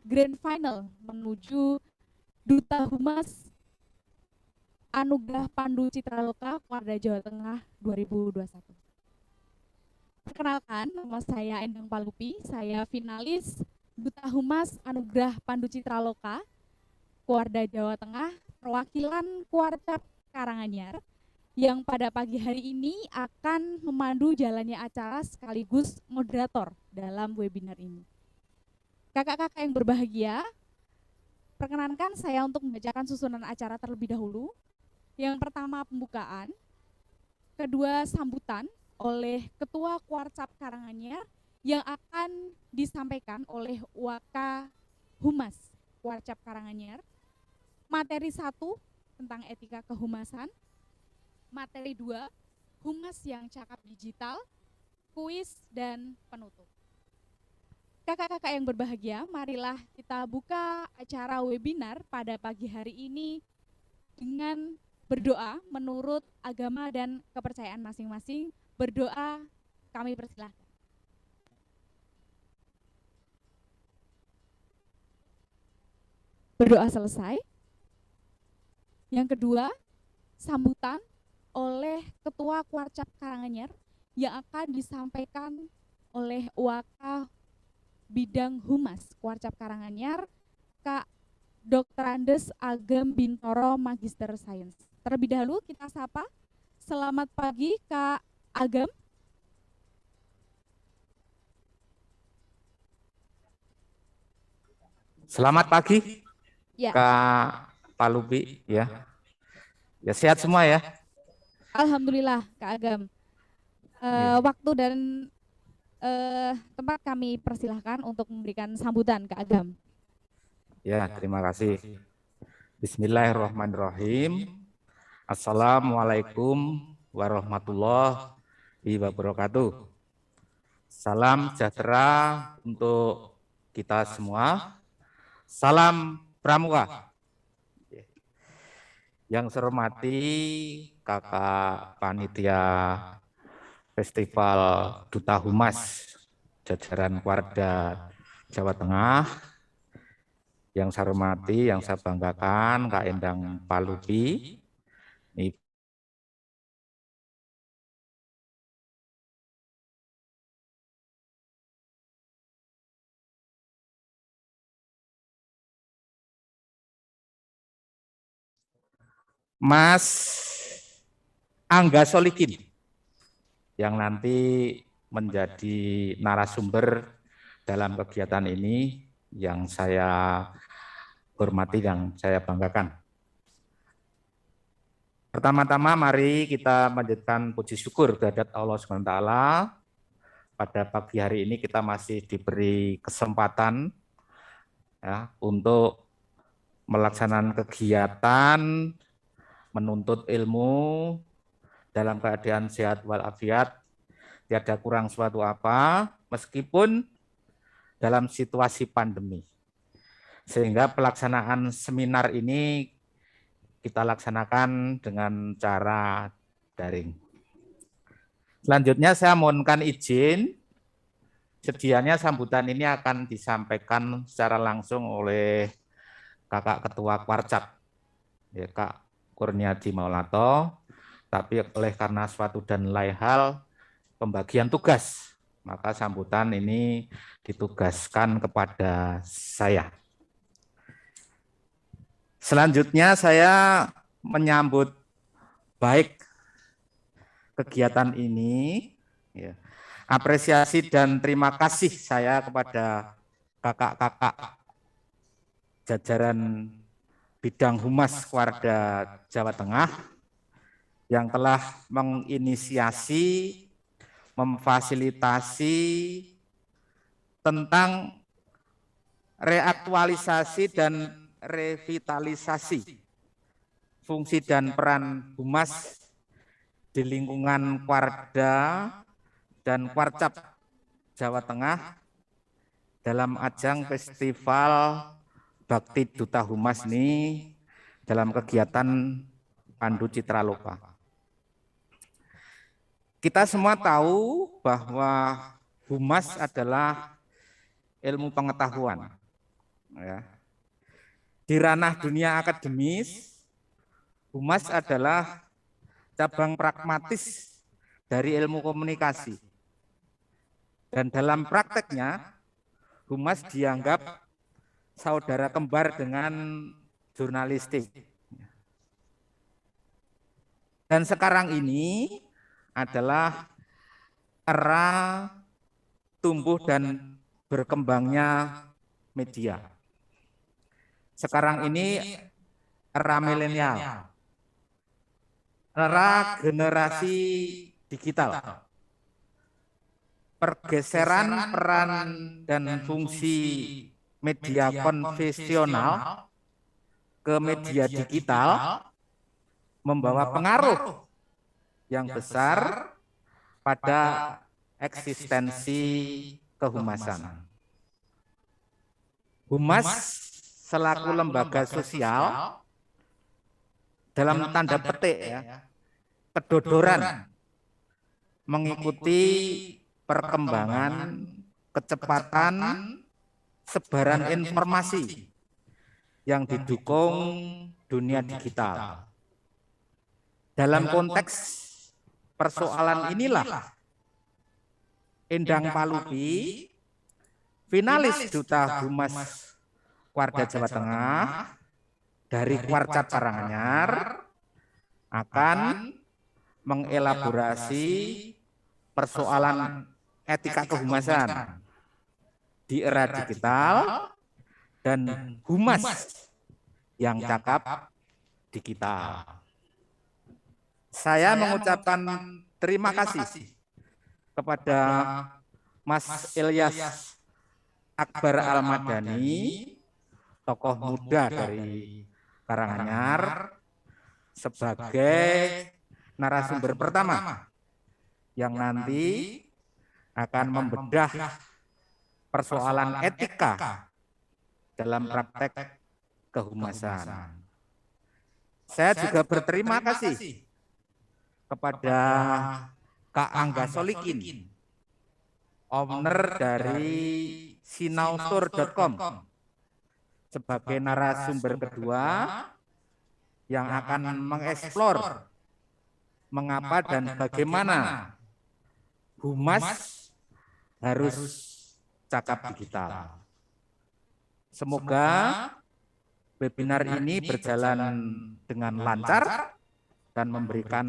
grand final menuju Duta Humas Anugerah Pandu Citraloka Warda Jawa Tengah 2021. Perkenalkan, nama saya Endang Palupi, saya finalis Duta Humas Anugerah Pandu Citraloka Warda Jawa Tengah, perwakilan Kuarcap Karanganyar, yang pada pagi hari ini akan memandu jalannya acara sekaligus moderator dalam webinar ini. Kakak-kakak yang berbahagia, perkenankan saya untuk membacakan susunan acara terlebih dahulu. Yang pertama pembukaan, kedua sambutan oleh Ketua Kuarcap Karanganyar yang akan disampaikan oleh Waka Humas Kuarcap Karanganyar. Materi 1 tentang etika kehumasan, materi 2 humas yang cakap digital, kuis, dan penutup. Kakak-kakak yang berbahagia, marilah kita buka acara webinar pada pagi hari ini dengan berdoa menurut agama dan kepercayaan masing-masing. Berdoa, kami persilahkan. Berdoa selesai. Yang kedua, sambutan oleh Ketua Kuarcap Karanganyar yang akan disampaikan oleh Waka Bidang Humas Kuarcap Karanganyar, Kak Dr. Andes Agem Bintoro, Magister Sains. Terlebih dahulu kita sapa. Selamat pagi Kak Agem. Selamat pagi Ya. Kak Palupi ya. Ya sehat semua ya. Alhamdulillah Kak Agem. Waktu dan tempat kami persilahkan untuk memberikan sambutan Kak Agem. Ya, terima kasih. Bismillahirrahmanirrahim. Assalamualaikum warahmatullahi wabarakatuh. Salam sejahtera untuk kita semua. Salam Pramuka. Yang saya hormati Kakak Panitia Festival Duta Humas jajaran Warda Jawa Tengah, yang saya hormati, yang saya banggakan Kak Endang Palupi, Mas Angga Solikin, yang nanti menjadi narasumber dalam kegiatan ini yang saya hormati dan saya banggakan. Pertama-tama mari kita panjatkan puji syukur kehadirat Allah SWT. Pada pagi hari ini kita masih diberi kesempatan ya, untuk melaksanakan kegiatan menuntut ilmu dalam keadaan sehat walafiat, tiada kurang suatu apa, meskipun dalam situasi pandemi. Sehingga pelaksanaan seminar ini kita laksanakan dengan cara daring. Selanjutnya saya mohonkan izin, sedianya sambutan ini akan disampaikan secara langsung oleh Kakak Ketua Kuarcap, ya, Kak Kurniadi Maulato, tapi oleh karena suatu dan lain hal pembagian tugas, maka sambutan ini ditugaskan kepada saya. Selanjutnya saya menyambut baik kegiatan ini, ya. Apresiasi dan terima kasih saya kepada kakak-kakak jajaran bidang humas Warda Jawa Tengah yang telah menginisiasi, memfasilitasi tentang reaktualisasi dan revitalisasi fungsi dan peran humas di lingkungan Warda dan Kuarcap Jawa Tengah dalam ajang Festival Bakti Duta Humas ini dalam kegiatan Pandu Citraloka. Kita semua tahu bahwa humas adalah ilmu pengetahuan. ya. Di ranah dunia akademis, humas adalah cabang pragmatis dari ilmu komunikasi. Dan dalam prakteknya, humas dianggap saudara kembar dengan jurnalistik. Dan sekarang ini adalah era tumbuh dan berkembangnya media. Sekarang ini era milenial, era generasi digital. Pergeseran peran dan fungsi media konvensional ke media digital membawa pengaruh yang besar pada eksistensi kehumasan. Humas selaku lembaga sosial dalam tanda petik ya, kedodoran mengikuti perkembangan kecepatan sebaran informasi yang didukung dunia digital. Dalam konteks persoalan inilah Endang Palupi, finalis Duta Humas Warga Jawa Tengah dari Kuarcap Karanganyar akan mengelaborasi persoalan etika kehumasan di era digital dan humas yang cakap digital. Saya mengucapkan terima kasih kepada Mas Ilyas Akbar Al-Madani, tokoh muda dari Karanganyar, sebagai narasumber pertama yang nanti akan membedah persoalan etika dalam praktek kehumasan. Saya juga berterima kasih kepada Kak Angga Solikin, owner dari sinautur.com, sebagai narasumber kedua yang akan mengeksplor mengapa dan bagaimana humas harus cakap digital. Semoga webinar ini berjalan dengan lancar dan memberikan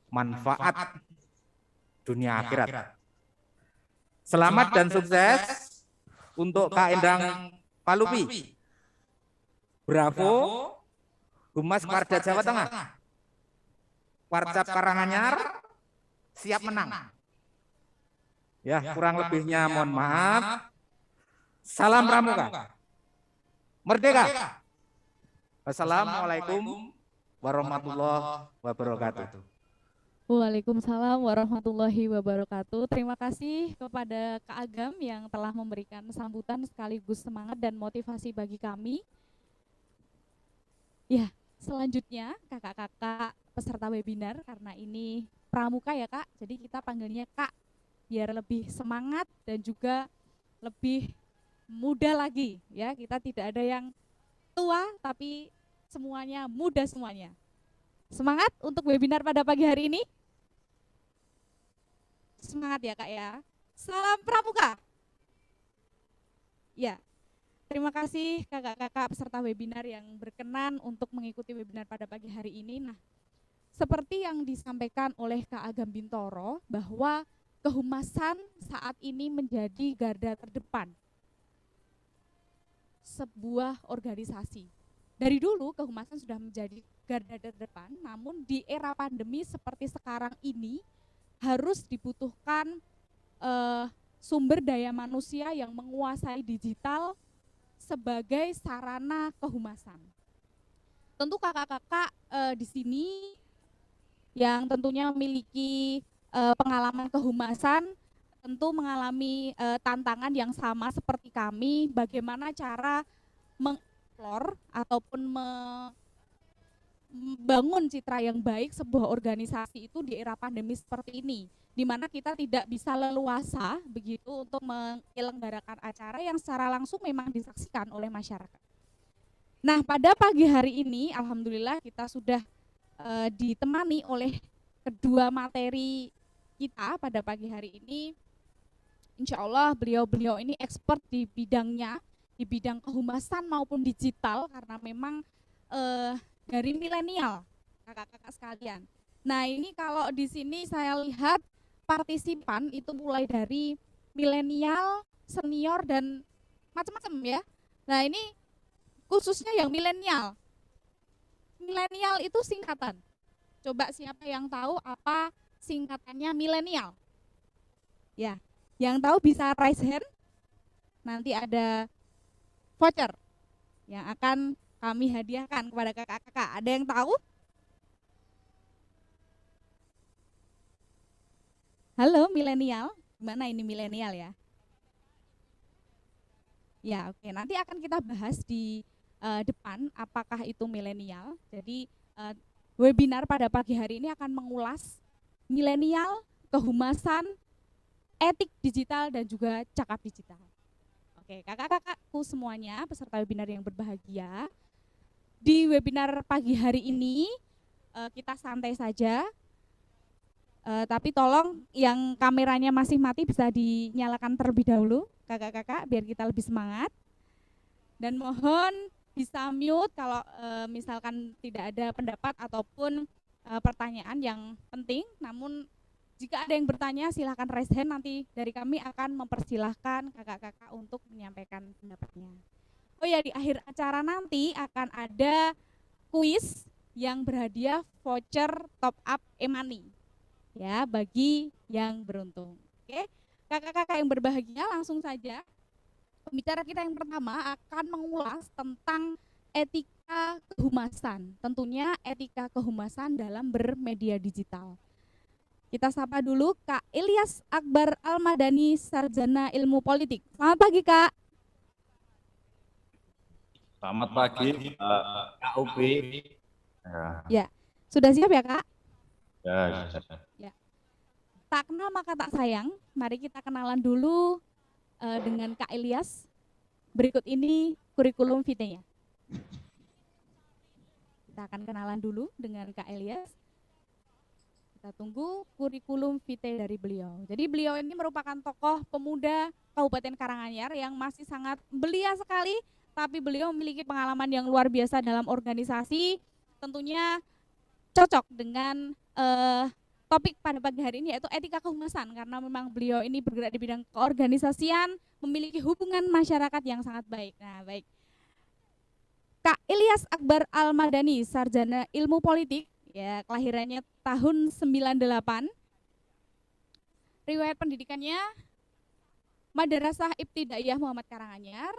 manfaat dunia akhirat. Selamat dan sukses untuk Kak Endang Palupi. Bravo, Humas Warga Jawa Tengah. Warcap Karanganyar siap menang. Ya, kurang lebihnya mohon maaf. Salam Pramuka. Merdeka. Wassalamualaikum warahmatullahi wabarakatuh. Waalaikumsalam warahmatullahi wabarakatuh. Terima kasih kepada Kak Agam yang telah memberikan sambutan sekaligus semangat dan motivasi bagi kami. Ya, selanjutnya kakak-kakak peserta webinar, karena ini pramuka ya Kak, jadi kita panggilnya Kak biar lebih semangat dan juga lebih muda lagi ya. Kita tidak ada yang tua tapi semuanya muda semuanya. Semangat untuk webinar pada pagi hari ini. Semangat ya Kak ya. Salam pramuka. Ya. Terima kasih kakak-kakak peserta webinar yang berkenan untuk mengikuti webinar pada pagi hari ini. Nah, seperti yang disampaikan oleh Kak Agam Bintoro bahwa kehumasan saat ini menjadi garda terdepan sebuah organisasi. Dari dulu kehumasan sudah menjadi garda terdepan, namun di era pandemi seperti sekarang ini harus dibutuhkan sumber daya manusia yang menguasai digital sebagai sarana kehumasan. Tentu kakak-kakak di sini yang tentunya memiliki pengalaman kehumasan tentu mengalami tantangan yang sama seperti kami, bagaimana cara mengeksplor ataupun membangun citra yang baik sebuah organisasi itu di era pandemi seperti ini. di mana kita tidak bisa leluasa begitu untuk menyelenggarakan acara yang secara langsung memang disaksikan oleh masyarakat. Nah, pada pagi hari ini alhamdulillah kita sudah ditemani oleh kedua materi kita pada pagi hari ini. Insya Allah beliau-beliau ini expert di bidangnya, di bidang kehumasan maupun digital, karena memang dari milenial, kakak-kakak sekalian. Nah, ini kalau di sini saya lihat partisipan itu mulai dari milenial, senior, dan macam-macam ya. Nah, ini khususnya yang milenial. Milenial itu singkatan. Coba siapa yang tahu apa singkatannya milenial? Ya, yang tahu bisa raise hand. Nanti ada voucher yang akan kami hadiahkan kepada kakak-kakak. Ada yang tahu? Halo milenial, gimana ini milenial ya? Ya, oke. Nanti akan kita bahas di depan apakah itu milenial. Jadi webinar pada pagi hari ini akan mengulas milenial, kehumasan, etik digital, dan juga cakap digital. Oke, kakak-kakakku semuanya, peserta webinar yang berbahagia. Di webinar pagi hari ini kita santai saja. Tapi tolong yang kameranya masih mati bisa dinyalakan terlebih dahulu, kakak-kakak, biar kita lebih semangat. Dan mohon bisa mute kalau misalkan tidak ada pendapat ataupun pertanyaan yang penting. Namun jika ada yang bertanya silahkan raise hand, nanti dari kami akan mempersilahkan kakak-kakak untuk menyampaikan pendapatnya. Oh ya, di akhir acara nanti akan ada kuis yang berhadiah voucher top up e-money ya bagi yang beruntung. Oke, kakak-kakak yang berbahagia, langsung saja pembicara kita yang pertama akan mengulas tentang etika kehumasan, tentunya etika kehumasan dalam bermedia digital. Kita sapa dulu Kak Ilyas Akbar Almadani, Sarjana Ilmu Politik. Selamat pagi Kak. Selamat pagi Kak Upi. Ya, sudah siap ya Kak? Ya. Tak kenal maka tak sayang, mari kita kenalan dulu dengan Kak Ilyas. Berikut ini kurikulum vitae-nya. Kita akan kenalan dulu dengan Kak Ilyas. Kita tunggu kurikulum vitae dari beliau. Jadi beliau ini merupakan tokoh pemuda Kabupaten Karanganyar yang masih sangat belia sekali, tapi beliau memiliki pengalaman yang luar biasa dalam organisasi. Tentunya cocok dengan topik pada pagi hari ini, yaitu etika kehumasan, karena memang beliau ini bergerak di bidang keorganisasian, memiliki hubungan masyarakat yang sangat baik. Nah, baik. Kak Ilyas Akbar Almadani, Sarjana Ilmu Politik, ya, kelahirannya tahun 98. Riwayat pendidikannya Madrasah Ibtidaiyah Muhammad Karanganyar,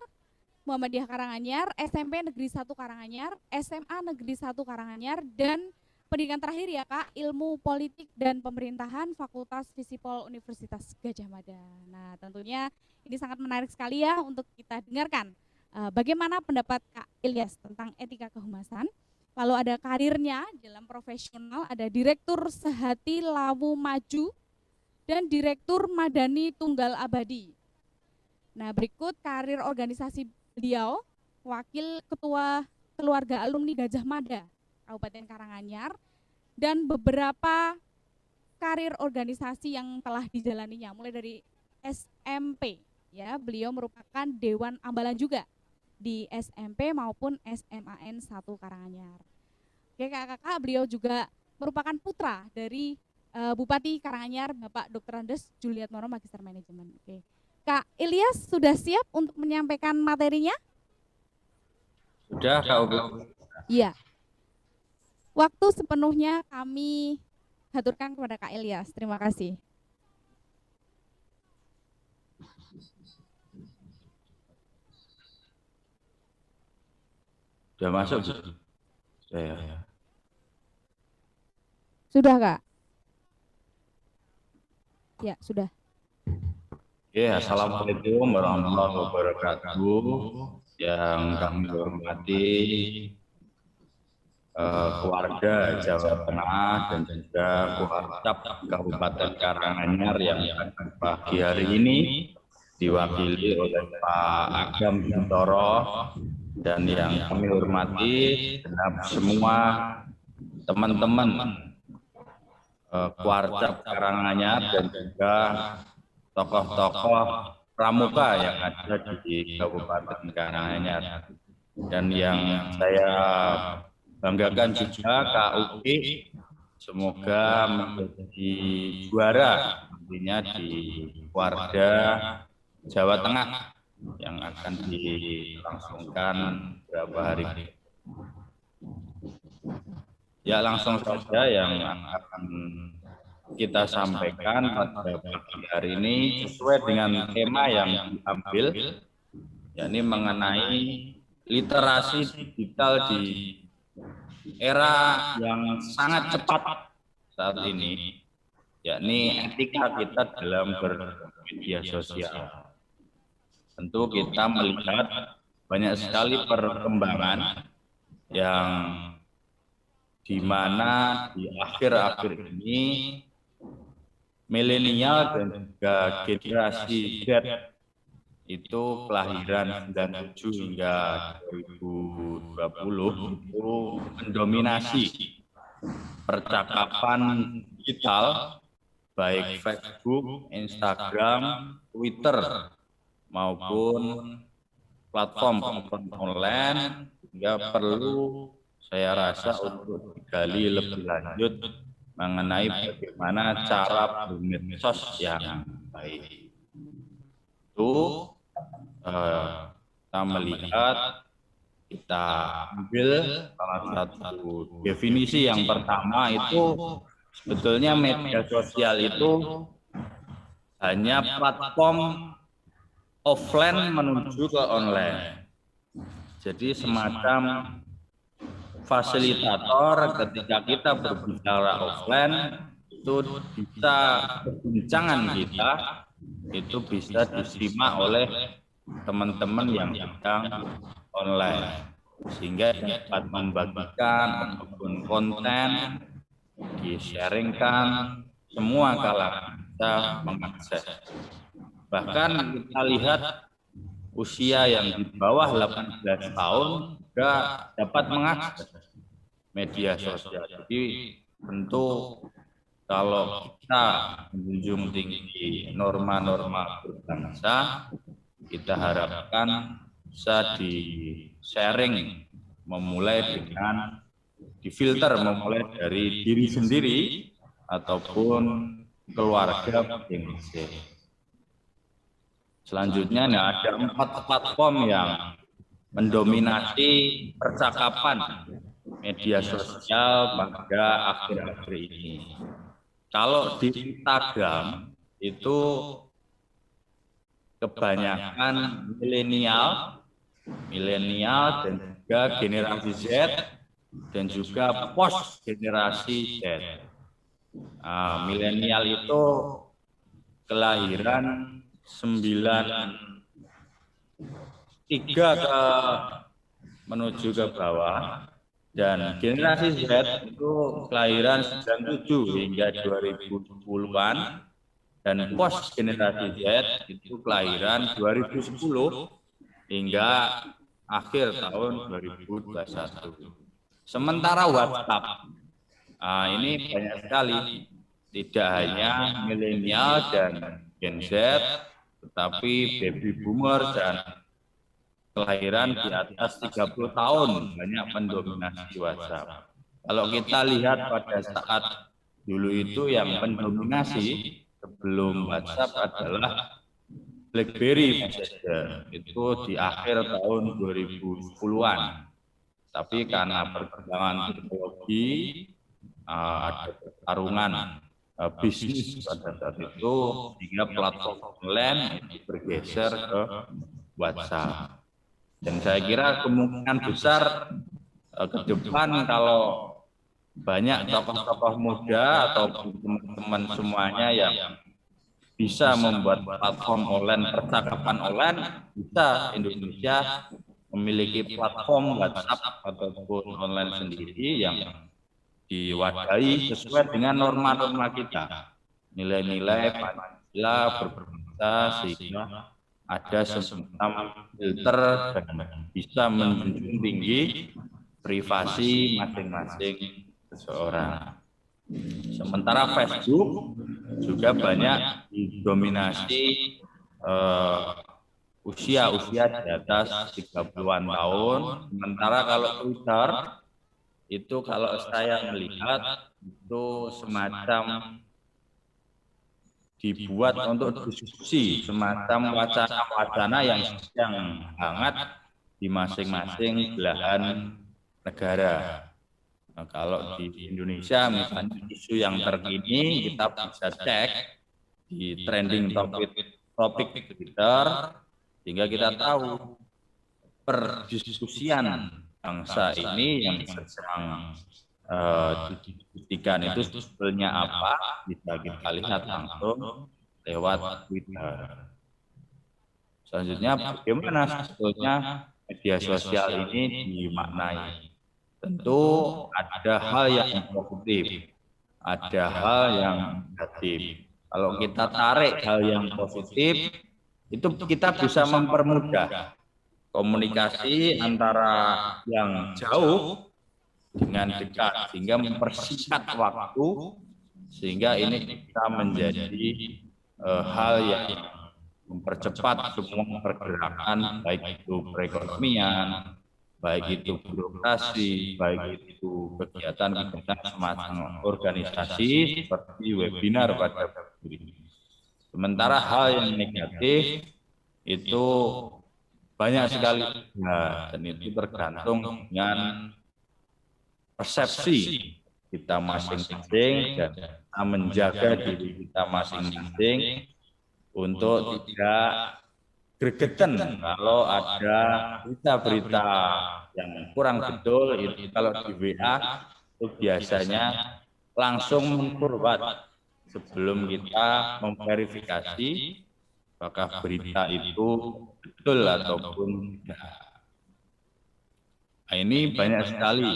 Muhammadiyah Karanganyar, SMP Negeri 1 Karanganyar, SMA Negeri 1 Karanganyar, dan pendidikan terakhir ya Kak, Ilmu Politik dan Pemerintahan, Fakultas Fisipol Universitas Gadjah Mada. Nah, tentunya ini sangat menarik sekali ya untuk kita dengarkan bagaimana pendapat Kak Ilyas tentang etika kehumasan. Lalu ada karirnya dalam profesional, ada Direktur Sehati Lawu Maju dan Direktur Madani Tunggal Abadi. Nah, berikut karir organisasi beliau, Wakil Ketua Keluarga Alumni Gadjah Mada Kabupaten Karanganyar, dan beberapa karir organisasi yang telah dijalaninya mulai dari SMP ya, beliau merupakan Dewan Ambalan juga di SMP maupun SMAN 1 Karanganyar. Oke kakak-kakak, beliau juga merupakan putra dari Bupati Karanganyar Bapak Dr. Andes Juliatmoro Magister Manajemen. Oke. Kak Ilyas sudah siap untuk menyampaikan materinya? Sudah Kak Upi. Iya. Waktu sepenuhnya kami haturkan kepada Kak Ilyas. Terima kasih. Sudah masuk? Sudah ya. Sudah Kak? Ya, sudah. Ya, Assalamualaikum warahmatullahi wabarakatuh. Yang kami hormati keluarga Jawa Tengah dan juga Kuarcap Kabupaten Karanganyar yang pagi hari ini diwakili oleh Pak Agam Bintoro, dan yang kami hormati genap semua teman-teman Kuarcap Karanganyar dan juga tokoh-tokoh pramuka yang ada di Kabupaten Karanganyar. Dan yang saya banggakan juga KUP semoga menjadi juara nantinya di Kuarda Jawa Tengah yang akan dilangsungkan beberapa hari. Ya, langsung saja yang akan kita sampaikan pada pagi hari ini sesuai dengan tema yang diambil, yakni mengenai literasi digital di era yang sangat cepat saat ini, yakni etika kita dalam bermedia sosial. Tentu kita melihat banyak sekali perkembangan yang di mana di akhir-akhir ini milenial dan juga generasi Z itu kelahiran 97 hingga 2020 itu mendominasi percakapan digital baik Facebook, Instagram, Twitter maupun platform online, hingga perlu saya rasa untuk digali lebih lanjut mengenai bagaimana cara bermedsos yang baik. Itu kita melihat, kita ambil salah satu definisi yang pertama itu sebetulnya media sosial itu hanya platform offline menuju ke online. Jadi semacam fasilitator ketika kita berbicara offline itu bisa perbincangan kita itu bisa disimak oleh teman-teman yang sedang online, sehingga dapat membagikan ataupun konten di-sharingkan, semua kalangan bisa mengakses. Bahkan kita lihat usia yang di bawah 18 tahun juga dapat mengakses media sosial. Jadi tentu kalau kita menjunjung tinggi norma-norma berbangsa, kita harapkan bisa di-sharing, memulai dengan difilter, memulai dari diri sendiri ataupun keluarga masing-masing. Selanjutnya ada 4 platform yang mendominasi percakapan media sosial pada akhir-akhir ini. Kalau di Instagram itu kebanyakan milenial dan juga generasi Z dan juga post generasi Z. Milenial itu kelahiran 93 menuju ke bawah, dan generasi Z itu kelahiran 97 hingga 2010-an, dan post generasi Z itu kelahiran 2010 hingga akhir tahun 2021. Sementara WhatsApp, ini banyak sekali, tidak hanya milenial dan Gen Z, tetapi baby boomer dan kelahiran di atas 30 tahun banyak mendominasi WhatsApp. Kalau kita lihat pada saat dulu itu yang mendominasi sebelum WhatsApp adalah BlackBerry Messenger, itu di akhir tahun 2010-an. Tapi karena perkembangan teknologi, ada pertarungan bisnis pada saat itu, sehingga platform online itu bergeser ke WhatsApp. Dan saya kira kemungkinan besar ke depan kalau banyak tokoh-tokoh muda atau teman-teman semuanya yang bisa membuat platform online, percakapan online, bisa Indonesia memiliki platform WhatsApp ataupun online sendiri yang diwadahi sesuai dengan norma-norma kita, nilai-nilai Pancasila berbangsa, sehingga ada semacam filter dan bisa menjunjung tinggi privasi masing-masing seseorang. Sementara Facebook juga banyak didominasi usia-usia di atas 30-an tahun. Sementara kalau Twitter itu kalau saya melihat itu semacam dibuat untuk diskusi, semacam wacana-wacana yang sedang hangat di masing-masing belahan negara. Nah, kalau di Indonesia misalnya isu yang terkini kita bisa cek di trending topik Twitter, sehingga kita tahu perdiskusian bangsa ini yang sedang didiskusikan itu sebetulnya apa, bisa kita lihat langsung lewat Twitter. Selanjutnya, bagaimana sebetulnya media sosial ini dimaknai? Tentu ada hal yang positif, ada hal yang negatif. Kalau kita tarik hal yang positif, itu kita bisa mempermudah komunikasi antara yang jauh dengan dekat, sehingga mempersingkat waktu, sehingga ini bisa menjadi hal yang mempercepat semua pergerakan, baik itu perekonomian, baik itu birokrasi, baik itu kegiatan-kegiatan semacam organisasi seperti webinar pada ini. Sementara hal yang negatif itu banyak sekali, dan itu tergantung dengan persepsi kita masing-masing dan kita menjaga diri kita masing-masing untuk tidak gregetan kalau ada berita-berita yang kurang betul. Itu kalau di WA itu biasanya langsung mengforward sebelum kita memverifikasi apakah berita itu betul ataupun tidak. Nah, ini banyak sekali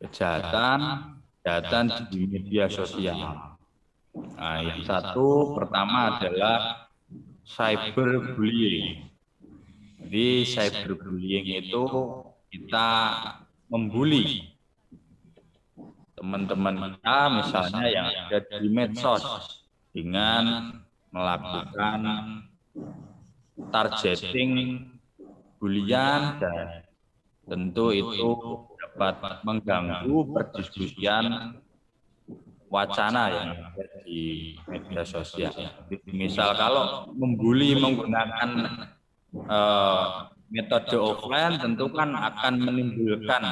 kejahatan di media sosial. Nah, yang satu pertama adalah cyberbullying. Jadi cyberbullying itu kita membuli teman-teman kita misalnya yang ada di medsos dengan melakukan targeting bulian, dan tentu itu dapat mengganggu perdiskusian wacana yang ada di media sosial. Misal kalau membuli menggunakan metode offline, tentu kan akan menimbulkan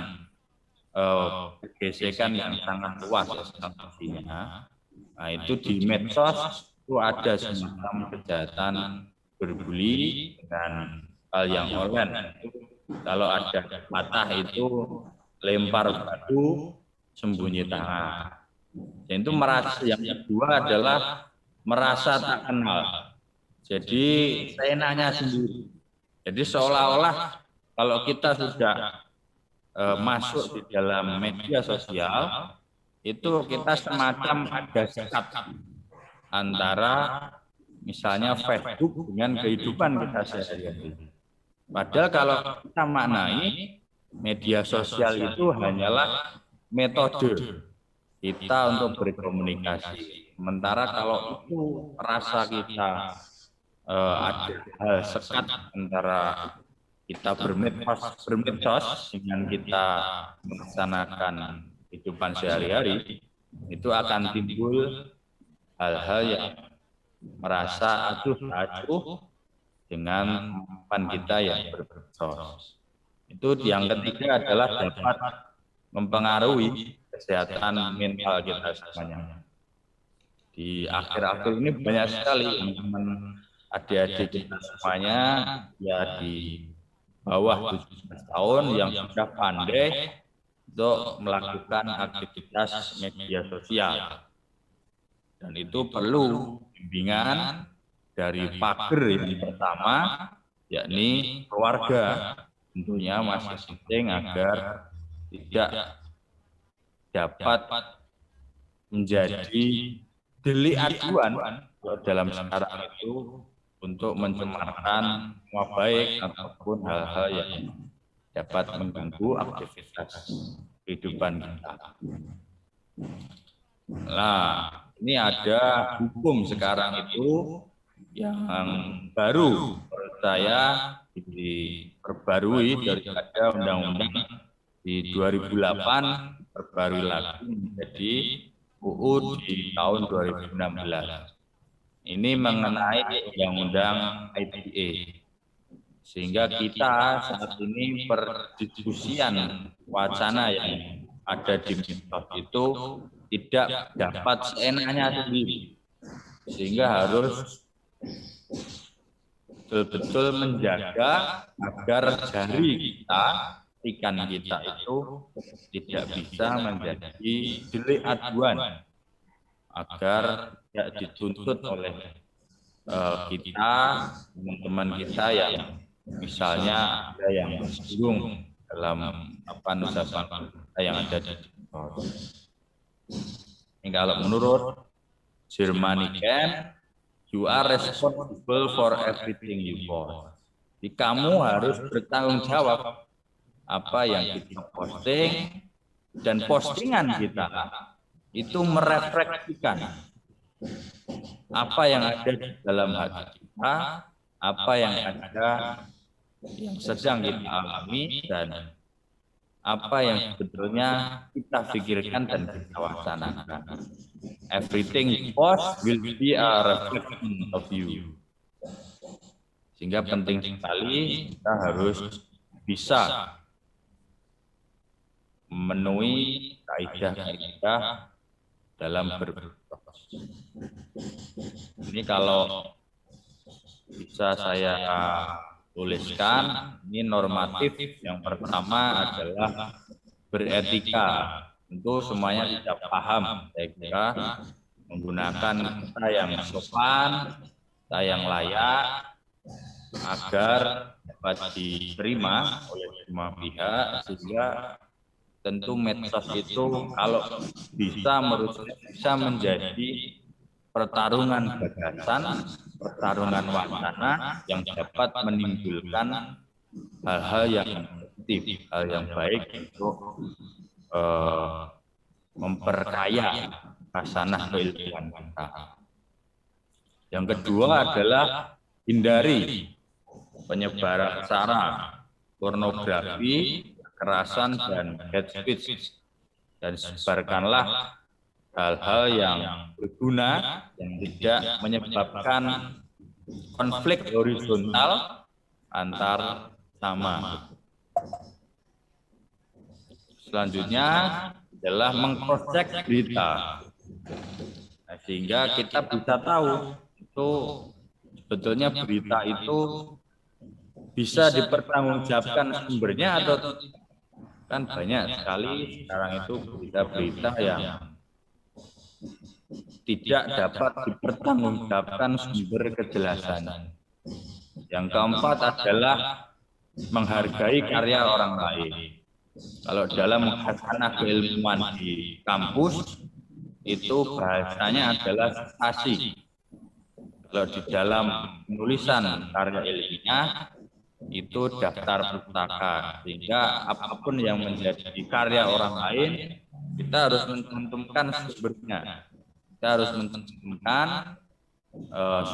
gesekan yang sangat luas sanksinya. Nah, itu di medsos itu ada semacam kejahatan berbuli dan hal yang online. Kalau ada patah itu lempar batu, sembunyi tangan. Dan itu merasa, yang kedua adalah merasa tak kenal. Jadi seenaknya sendiri. Jadi seolah-olah kalau kita sudah masuk di dalam media sosial, itu kita semacam ada sekat antara misalnya Facebook dengan kehidupan kita sehari-hari. Padahal kalau kita maknai media sosial itu hanyalah metode kita untuk berkomunikasi. Sementara kalau itu rasa kita ada hal sekat antara kita bermedsos dengan kita melaksanakan kehidupan sehari-hari, itu akan timbul hal-hal yang merasa acuh-acuh dengan kemampuan kita yang bermedsos. Itu yang ketiga adalah dapat mempengaruhi kesehatan mental kita semuanya. Di akhir-akhir ini banyak sekali teman-teman adik-adik kita semuanya ya di bawah 17 tahun yang sudah pandai untuk melakukan aktivitas media sosial. Dan itu perlu bimbingan dari pagar yang pertama, yakni keluarga. tentunya masih penting agar tidak dapat menjadi delik aduan dalam sekarang itu untuk mencemarkan nama baik ataupun hal-hal yang dapat mengganggu aktivitas kehidupan kita. Nah, ini ada hukum sekarang itu yang baru menurut saya diperbarui daripada undang-undang di 2008 terbaru lagi menjadi UU di tahun 2016. Ini mengenai undang-undang ITE. Sehingga kita saat ini perdiskusian wacana yang ada di medsos itu tidak dapat seenaknya sendiri. Sehingga harus betul-betul menjaga agar jari kita, ikan kita itu tidak bisa menjadi delik aduan, agar tidak dituntut oleh kita, teman-teman kita yang misalnya ada yang tersinggung dalam ucapan yang ada di ini. Kalau menurut Germany Camp, you are responsible for everything you post. Jadi kamu harus bertanggung jawab apa yang kita posting, dan postingan kita itu merefleksikan apa yang ada di dalam hati kita, apa yang ada yang sedang kita alami, dan apa yang sebetulnya kita pikirkan dan kita wacanakan. Everything you post will be a reflection of you. Sehingga penting sekali kita harus bisa memenuhi kaidah-kaidah dalam berproses. Ini kalau bisa saya tuliskan, ini normatif yang pertama adalah beretika. Tentu semuanya tidak paham, saya kira menggunakan kata yang sopan, kata yang layak, agar dapat diterima oleh semua pihak, sehingga tentu medsos itu kalau bisa menurut saya bisa menjadi pertarungan gagasan, pertarungan wacana yang dapat menimbulkan hal-hal yang positif, hal yang baik untuk memperkaya khasanah keilmuan kita. Yang kedua adalah hindari penyebaran sara, pornografi, kekerasan, dan hate speech, dan sebarkanlah hal-hal yang berguna, yang tidak menyebabkan konflik horizontal antar sama. Selanjutnya adalah mengcross-check berita, nah, sehingga kita bisa tahu itu sebetulnya berita itu bisa dipertanggungjawabkan sumbernya atau kan banyak sekali sekarang itu berita-berita yang tidak dapat dipertanggungjawabkan sumber kejelasan. Yang keempat adalah menghargai karya orang lain. Kalau dalam khasanah keilmuan di kampus itu bahasanya adalah stasi. Kalau di dalam penulisan karya ilmiah itu daftar pustaka, sehingga apapun yang menjadi karya orang lain kita harus mencantumkan sumbernya, kita harus mencantumkan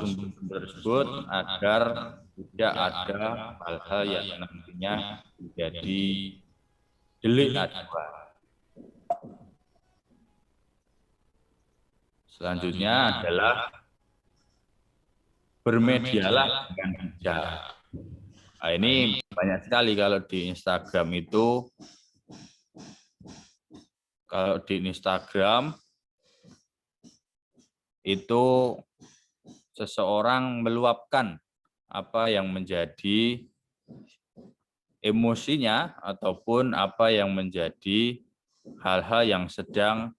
sumber tersebut agar tidak ada hal-hal yang nantinya menjadi delik aduan. Selanjutnya adalah bermedialah dengan bijak. Nah, ini banyak sekali kalau di Instagram itu. Kalau di Instagram itu seseorang meluapkan apa yang menjadi emosinya ataupun apa yang menjadi hal-hal yang sedang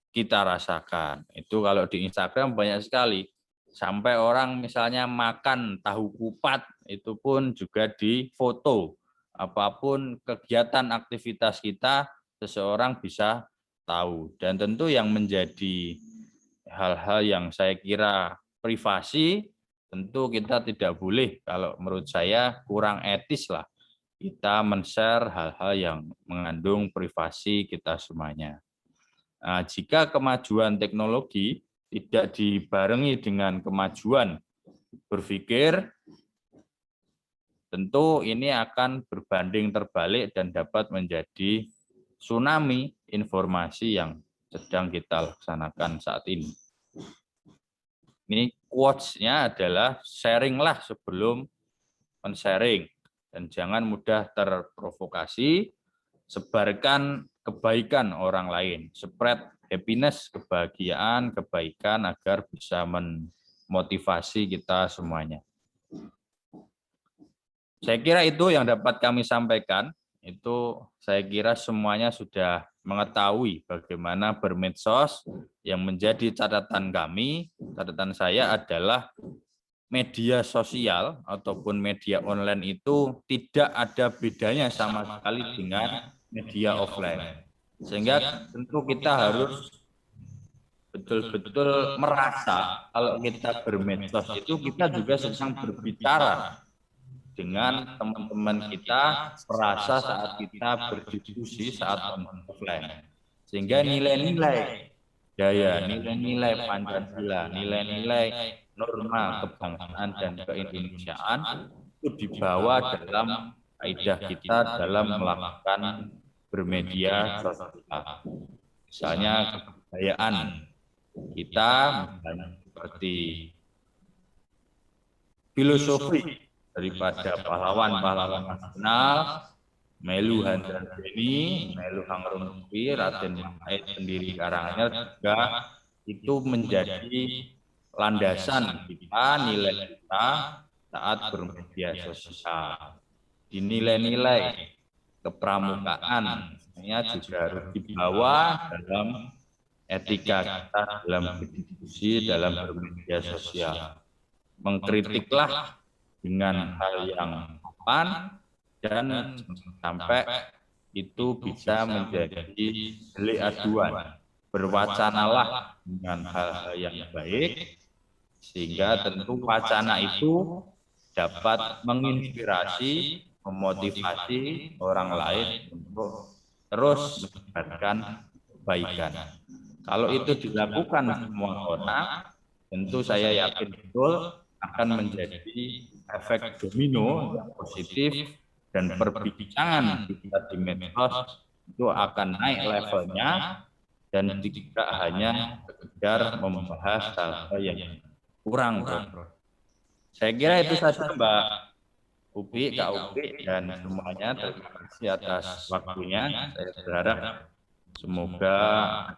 kita rasakan. Itu kalau di Instagram banyak sekali. Sampai orang misalnya makan tahu kupat itu pun juga difoto apapun kegiatan aktivitas kita, seseorang bisa tahu. Dan tentu yang menjadi hal-hal yang saya kira privasi, tentu kita tidak boleh, kalau menurut saya kurang etis lah kita men-share hal-hal yang mengandung privasi kita semuanya. Nah, jika kemajuan teknologi tidak dibarengi dengan kemajuan berpikir, tentu ini akan berbanding terbalik dan dapat menjadi tsunami informasi yang sedang kita laksanakan saat ini. Ini quotes-nya adalah sharing-lah sebelum men-sharing. Dan jangan mudah terprovokasi, sebarkan kebaikan orang lain, spread happiness, kebahagiaan, kebaikan agar bisa memotivasi kita semuanya. Saya kira itu yang dapat kami sampaikan. Itu saya kira semuanya sudah mengetahui bagaimana bermedsos. Yang menjadi catatan kami, catatan saya adalah media sosial ataupun media online itu tidak ada bedanya sama sekali dengan media offline. Sehingga tentu kita harus betul-betul merasa kalau kita bermedsos itu kita juga sedang berbicara dengan teman-teman kita, merasa saat kita berdiskusi saat offline. Sehingga nilai-nilai daya, nilai-nilai Pancasila, nilai-nilai norma kebangsaan dan keindonesiaan itu dibawa dalam kaidah kita dalam melakukan bermedia sosial. Misalnya kebudayaan kita, misalnya seperti filosofi daripada pahlawan-pahlawan nasional, Melu Handayani, Melu Hangrungkuwi, Raden Mahmud pendiri Karanganyar juga itu menjadi landasan kita, nilai kita saat bermedia sosial. Di nilai-nilai kepramukaan juga harus dibawa dalam etika kita dalam berdiskusi, dalam bermedia sosial. Mengkritiklah dengan hal yang sopan dan sampai itu bisa menjadi delik aduan. Berwacanalah dengan hal-hal yang baik, sehingga tentu wacana itu dapat menginspirasi, memotivasi orang lain untuk terus menyebarkan kebaikan. Kalau itu dilakukan semua orang, tentu saya yakin betul akan menjadi efek domino yang positif dan perbincangan kita di medsos itu akan naik levelnya dan tidak hanya sekedar membahas hal-hal yang kurang. Saya kira itu saja Mbak Upi, Kak Upi, dan semuanya. Terima kasih atas waktunya. Saya berharap semoga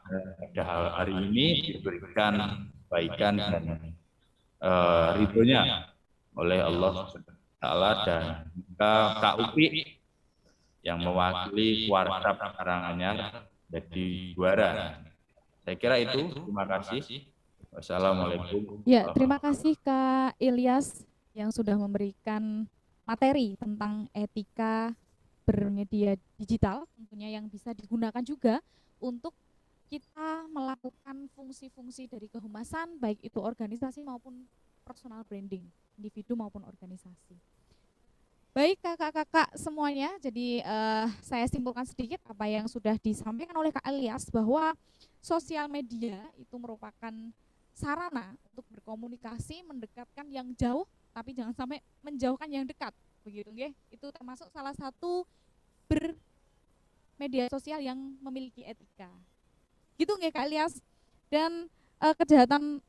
pada hari ini diberikan kebaikan dan ridhonya oleh Allah Ta'ala, dan Kak Upi yang mewakili Warkap Karanganyar jadi juara. Saya kira itu. Terima kasih. Wassalamualaikum. Ya, terima kasih Kak Ilyas yang sudah memberikan materi tentang etika bermedia digital, tentunya yang bisa digunakan juga untuk kita melakukan fungsi-fungsi dari kehumasan, baik itu organisasi maupun personal branding, individu maupun organisasi. Baik kakak-kakak semuanya, jadi saya simpulkan sedikit apa yang sudah disampaikan oleh Kak Ilyas, bahwa sosial media itu merupakan sarana untuk berkomunikasi, mendekatkan yang jauh, tapi jangan sampai menjauhkan yang dekat, begitu nggih? Itu termasuk salah satu bermedia sosial yang memiliki etika. Gitu nggih Kak Ilyas? Dan kejahatan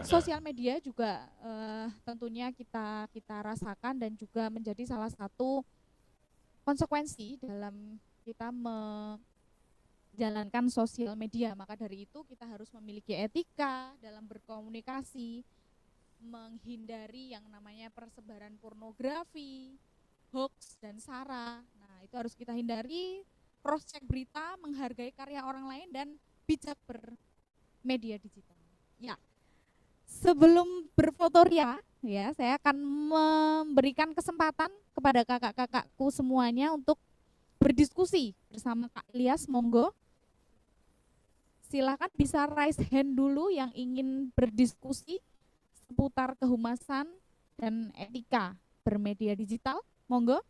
sosial media juga tentunya kita rasakan dan juga menjadi salah satu konsekuensi dalam kita menjalankan sosial media. Maka dari itu kita harus memiliki etika dalam berkomunikasi, menghindari yang namanya persebaran pornografi, hoax dan sara. Nah, itu harus kita hindari, cross check berita, menghargai karya orang lain, dan bijak bermedia digital. Ya. Sebelum berfotoria, ya, saya akan memberikan kesempatan kepada kakak-kakakku semuanya untuk berdiskusi bersama Kak Ilyas. Monggo, silakan bisa raise hand dulu yang ingin berdiskusi seputar kehumasan dan etika bermedia digital. Monggo.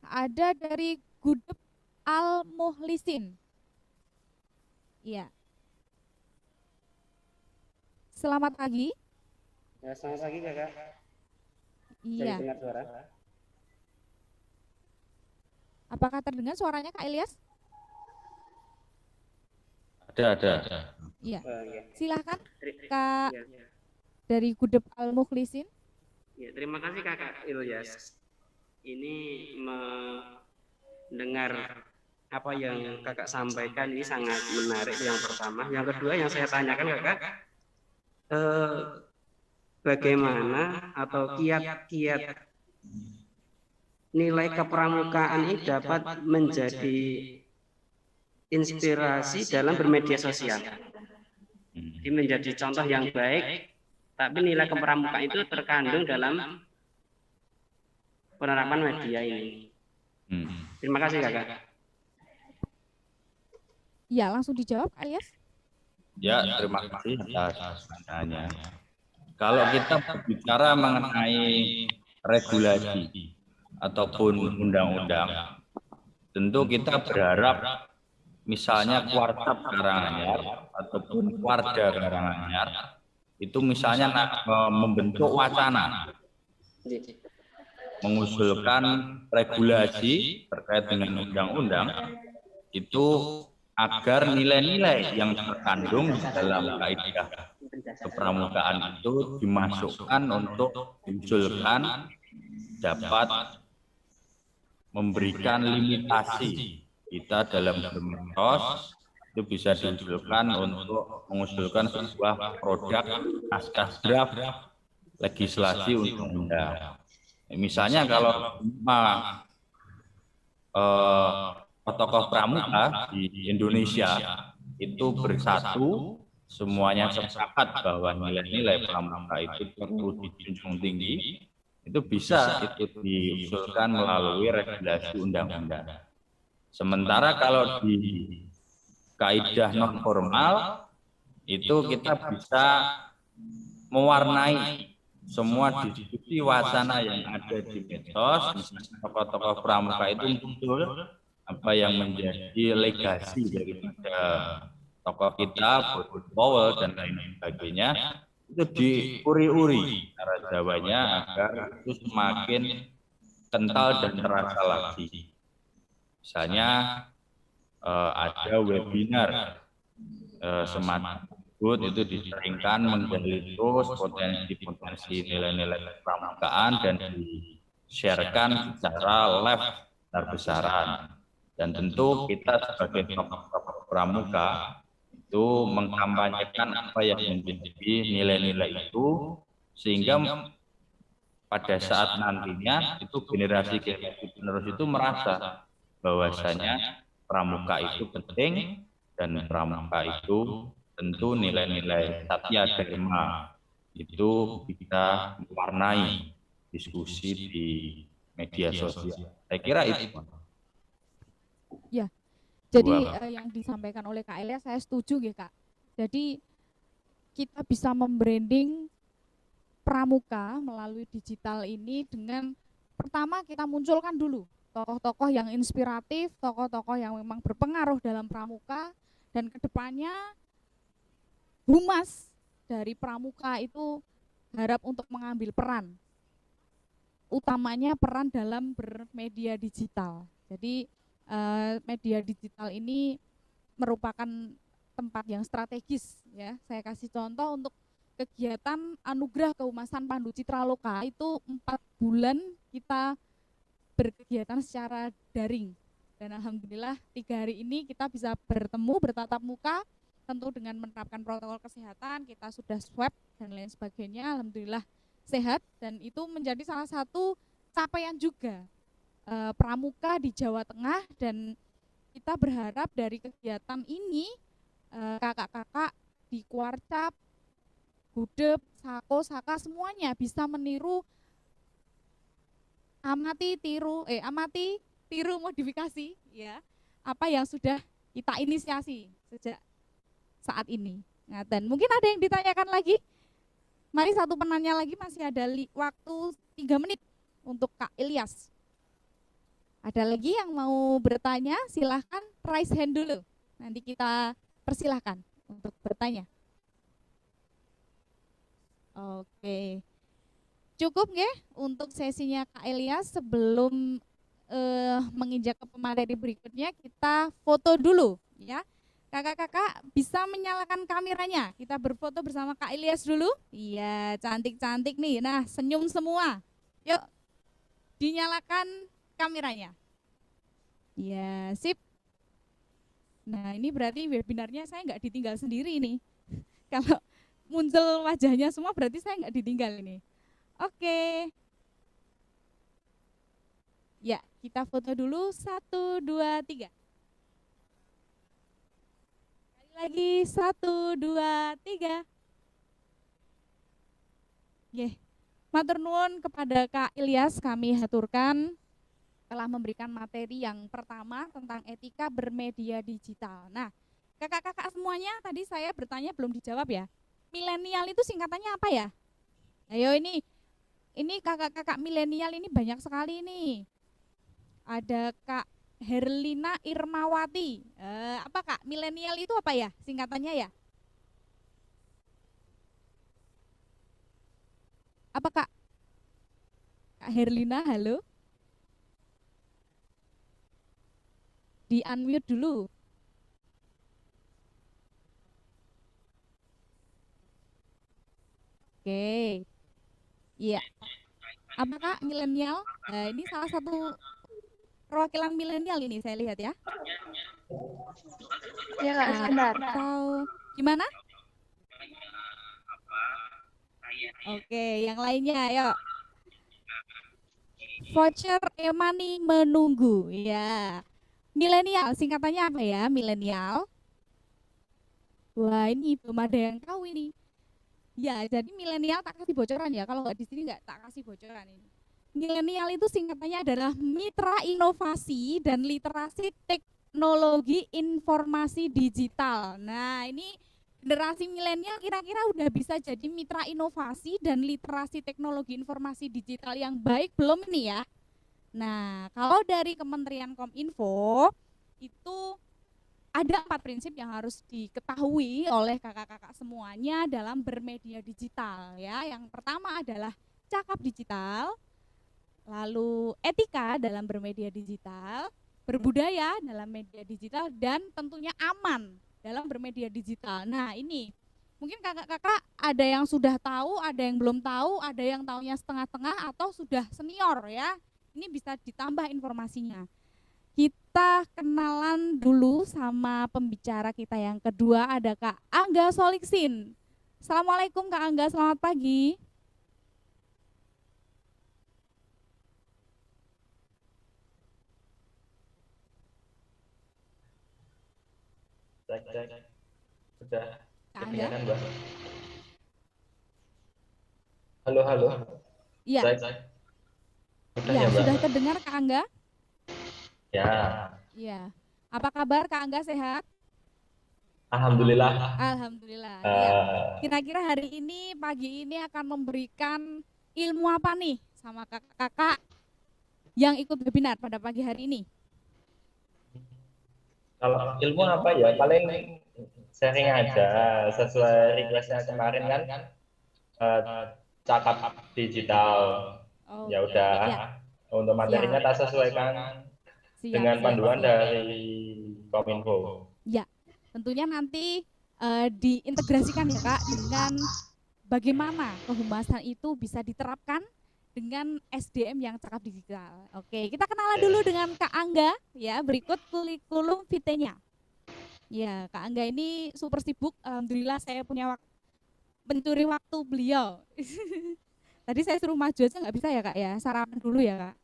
Ada dari Gudep Al Muhlisin. Iya. Selamat pagi. Ya, selamat pagi kakak. Jadi Iya. dengar suara? Apakah terdengar suaranya Kak Ilyas? Ada. Iya. Iya. Silahkan Teri- Kak iya. dari Gudep Al Muhlisin. Ya, terima kasih kakak Ilyas. Ini mendengar apa yang kakak sampaikan ini sangat menarik, yang pertama. Yang kedua yang saya tanyakan kakak, bagaimana atau kiat-kiat nilai kepramukaan ini dapat menjadi inspirasi dalam bermedia sosial. Ini menjadi contoh yang baik, tapi nilai kepramukaan itu terkandung dalam penerapan media ini. Terima kasih kakak. Iya, langsung dijawab Kak Ilyas. Ya, terima kasih atas pertanyaannya. Kalau kita berbicara mengenai regulasi ataupun undang-undang, tentu kita berharap misalnya Kuartap Karanganyar ataupun Warda Karanganyar itu misalnya membentuk wacana mengusulkan regulasi terkait dengan undang-undang itu agar nilai-nilai yang terkandung di dalam kaidah kepramukaan itu dimasukkan untuk diusulkan dapat memberikan limitasi kita dalam bermedsos, itu bisa diusulkan untuk mengusulkan sebuah produk naskah draft legislasi undang-undang. Misalnya kalau tokoh pramuka di Indonesia itu bersatu, semuanya sepakat bahwa nilai-nilai pramuka itu perlu dijunjung tinggi, itu bisa itu diusulkan melalui regulasi undang-undang. Sementara kalau di kaidah non formal itu kita bisa mewarnai semua diskusi wacana yang ada di medsos, misalnya tokoh-tokoh pramuka itu muncul apa yang menjadi legasi daripada tokoh kita, Bodo Powell dan lain sebagainya, itu diuri-uri cara Jawanya agar itu semakin kental dan terasa lagi. Misalnya ada webinar semacam itu diseringkan menggali terus potensi nilai-nilai kepramukaan dan di-sharekan secara live besar-besaran. Dan tentu kita sebagai tokoh pramuka itu mengkampanyekan apa yang menjadi nilai-nilai itu, sehingga pada saat nantinya itu generasi penerus itu merasa bahwasanya pramuka itu penting dan pramuka itu tentu nilai-nilai Satya Dharma itu bisa mewarnai diskusi di media sosial. Saya kira itu. Ya, jadi yang disampaikan oleh Kak Ilyas saya setuju ya Kak. Jadi kita bisa membranding pramuka melalui digital ini dengan pertama kita munculkan dulu tokoh-tokoh yang inspiratif, tokoh-tokoh yang memang berpengaruh dalam pramuka, dan kedepannya humas dari pramuka itu harap untuk mengambil peran, utamanya peran dalam bermedia digital. Jadi media digital ini merupakan tempat yang strategis ya. Saya kasih contoh untuk kegiatan Anugerah Kehumasan Pandu Citraloka itu 4 bulan kita berkegiatan secara daring, dan alhamdulillah 3 hari ini kita bisa bertemu bertatap muka, tentu dengan menerapkan protokol kesehatan, kita sudah swab dan lain sebagainya, alhamdulillah sehat, dan itu menjadi salah satu capaian juga pramuka di Jawa Tengah. Dan kita berharap dari kegiatan ini kakak-kakak di Kuarcap, Gudep, Sako, Saka semuanya bisa meniru amati tiru modifikasi ya apa yang sudah kita inisiasi sejak saat ini. Nah, dan mungkin ada yang ditanyakan lagi. Mari satu penanya lagi, masih ada waktu 3 menit untuk Kak Ilyas. Ada lagi yang mau bertanya? Silahkan raise hand dulu. Nanti kita persilahkan untuk bertanya. Oke. Cukup nggih untuk sesinya Kak Ilyas. Sebelum menginjak ke pemateri berikutnya, kita foto dulu ya. Kakak-kakak bisa menyalakan kameranya. Kita berfoto bersama Kak Ilyas dulu. Iya, cantik-cantik nih. Nah, senyum semua. Yuk, dinyalakan kameranya. Iya, sip. Nah, ini berarti webinarnya saya nggak ditinggal sendiri nih. Kalau muncul wajahnya semua berarti saya nggak ditinggal ini. Oke. Ya, kita foto dulu. 1, 2, 3. Lagi 1, 2, 3. Nggih. Matur nuwun kepada Kak Ilyas, kami haturkan telah memberikan materi yang pertama tentang etika bermedia digital. Nah, kakak-kakak semuanya tadi saya bertanya belum dijawab ya. Milenial itu singkatannya apa ya? Ayo ini kakak-kakak milenial ini banyak sekali nih. Ada Kak Herlina Irmawati. Apa Kak? Milenial itu apa ya singkatannya ya? Apa Kak? Kak Herlina, halo? Di unmute dulu. Oke. Iya. Apa Kak milenial? Ini salah satu perwakilan milenial ini saya lihat ya. Ya Kak, sebentar. Atau gimana? Oke, yang lainnya ayo. Voucher e-money menunggu. Ya. Milenial singkatannya apa ya? Milenial. Wah, ini belum ada yang tahu ini. Ya, jadi milenial tak kasih bocoran ya. Kalau nggak di sini nggak tak kasih bocoran ini. Milenial itu singkatannya adalah mitra inovasi dan literasi teknologi informasi digital. Nah, ini generasi milenial kira-kira udah bisa jadi mitra inovasi dan literasi teknologi informasi digital yang baik belum ini ya? Nah, kalau dari Kementerian Kominfo itu ada 4 prinsip yang harus diketahui oleh kakak-kakak semuanya dalam bermedia digital ya. Yang pertama adalah cakap digital, lalu etika dalam bermedia digital, berbudaya dalam media digital, dan tentunya aman dalam bermedia digital. Nah, ini mungkin kakak-kakak ada yang sudah tahu, ada yang belum tahu, ada yang taunya setengah-tengah atau sudah senior ya. Ini bisa ditambah informasinya. Kita kenalan dulu sama pembicara kita yang kedua, ada Kak Angga Soliksin. Assalamualaikum Kak Angga, selamat pagi. Cek. Sudah Kak kedengaran, Angga? Mbak? Halo. Iya. Cek. Sudah Iya, ya, Mbak? sudah terdengar Kak Angga? Ya. Iya. Apa kabar Kak Angga, sehat? Alhamdulillah. Alhamdulillah. Iya. Kira-kira hari ini, pagi ini akan memberikan ilmu apa nih sama kakak-kakak yang ikut webinar pada pagi hari ini? Kalau ilmu apa ya? Paling sharing aja sesuai requestnya kemarin kan. Cakap digital. Oh, Ya udah. ya. Untuk materinya tak sesuaikan dengan panduan dari Kominfo. Ya, tentunya nanti diintegrasikan ya Kak dengan bagaimana kehumasan itu bisa diterapkan dengan SDM yang cakap digital. Oke, kita kenalan dulu dengan Kak Angga ya, berikut kurikulum vitae-nya. Ya, Kak Angga ini super sibuk, alhamdulillah saya punya mencuri waktu beliau. Tadi saya suruh maju aja nggak bisa ya Kak ya, sarapan dulu ya Kak.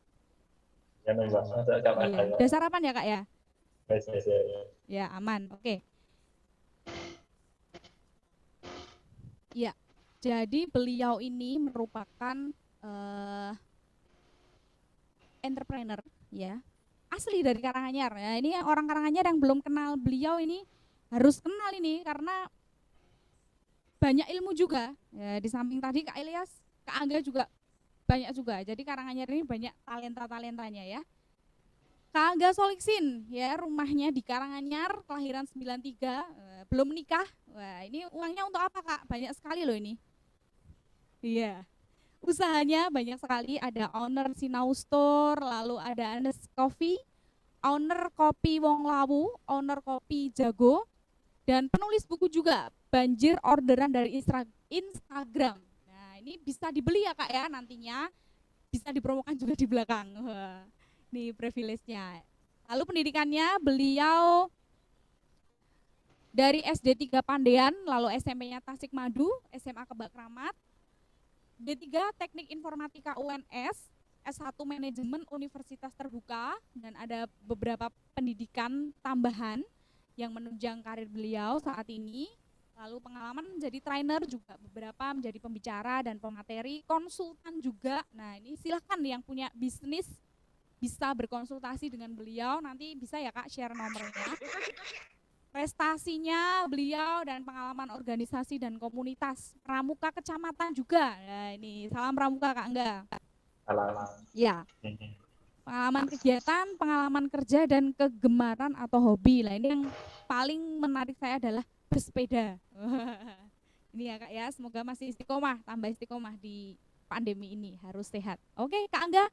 Ya, Mbak. Iya. Udah sarapan ya Kak ya? Yes. Ya, aman. Oke. Ya, jadi beliau ini merupakan entrepreneur, ya, asli dari Karanganyar. Ya, ini orang Karanganyar yang belum kenal beliau ini harus kenal ini karena banyak ilmu juga. Ya, di samping tadi Kak Ilyas, Kak Angga juga banyak juga. Jadi Karanganyar ini banyak talenta-talentanya ya. Kak Angga Soliksin, ya, rumahnya di Karanganyar, kelahiran 93, belum nikah. Wah, ini uangnya untuk apa Kak? Banyak sekali loh ini. Iya. Usahanya banyak sekali, ada owner Sinau Store, lalu ada Anes Coffee, owner kopi Wong Lawu, owner kopi Jago, dan penulis buku juga, banjir orderan dari Instagram. Nah, ini bisa dibeli ya Kak ya nantinya, bisa dipromokan juga di belakang. Wah, ini privilege-nya. Lalu pendidikannya beliau dari SD 3 Pandean, lalu SMP-nya Tasikmadu, SMA Kebak Kramat, D3 Teknik Informatika UNS, S1 Manajemen Universitas Terbuka, dan ada beberapa pendidikan tambahan yang menunjang karir beliau saat ini. Lalu pengalaman menjadi trainer juga, beberapa menjadi pembicara dan pemateri, konsultan juga. Nah, ini silahkan yang punya bisnis bisa berkonsultasi dengan beliau, nanti bisa ya Kak share nomornya. Prestasinya beliau dan pengalaman organisasi dan komunitas, pramuka kecamatan juga. Nah, ini salam pramuka Kak Angga. Salam. Ya. Pengalaman kegiatan, pengalaman kerja dan kegemaran atau hobi. Nah, ini yang paling menarik saya adalah bersepeda. Ini ya Kak ya, semoga masih istiqomah, tambah istiqomah di pandemi ini, harus sehat. Oke Kak Angga,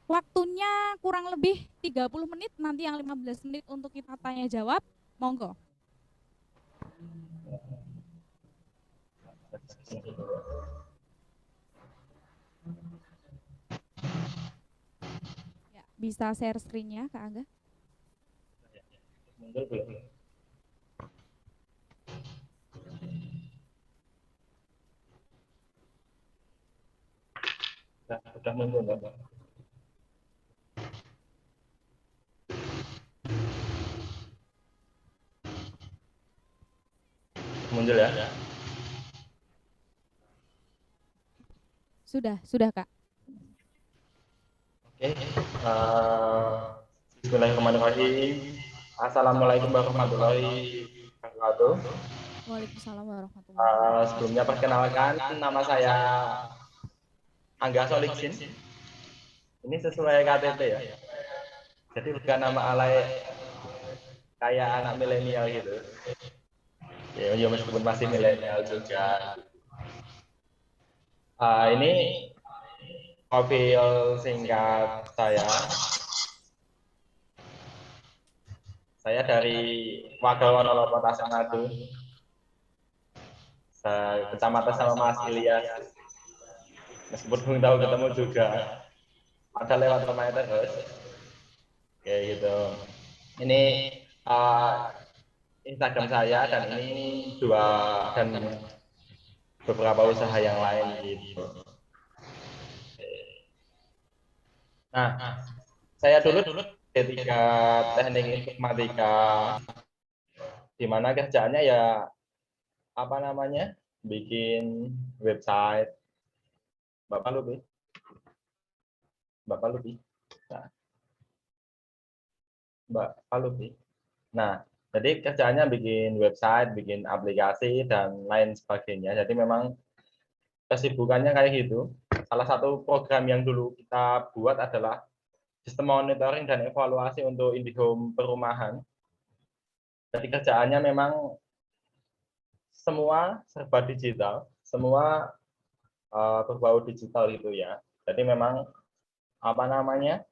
waktunya kurang lebih 30 menit, nanti yang 15 menit untuk kita tanya jawab, monggo. Ya, bisa share screen-nya Kak Angga. Muncul belum? Sudah muncul Mbak. Muncul ya? Sudah Kak. Oke. Bismillahirrahmanirrahim. Assalamualaikum warahmatullahi wabarakatuh. Waalaikumsalam warahmatullahi wabarakatuh. Sebelumnya perkenalkan, nama saya Angga Soliksin. Ini sesuai KTP ya. Jadi bukan nama alay kayak anak milenial gitu. Ya meskipun masih milenial juga. Ini profil singkat saya. Saya dari Wakil Wonolopo Tasikmadu, kecamatan sama Mas Ilyas. Meskipun belum tahu ketemu juga, ada lewat rumahnya terus. Kayak gitu. Ini Instagram saya dan ini dan beberapa usaha yang lain gitu. Nah, saya dulu D3 Teknik Informatika, di mana kerjaannya ya apa namanya, bikin website. Bapak Lupi. Nah, jadi kerjaannya bikin website, bikin aplikasi dan lain sebagainya. Jadi memang kesibukannya kayak gitu. Salah satu program yang dulu kita buat adalah sistem monitoring dan evaluasi untuk IndiHome perumahan. Jadi kerjaannya memang semua serba digital, semua berbau digital gitu ya. Jadi memang apa namanya,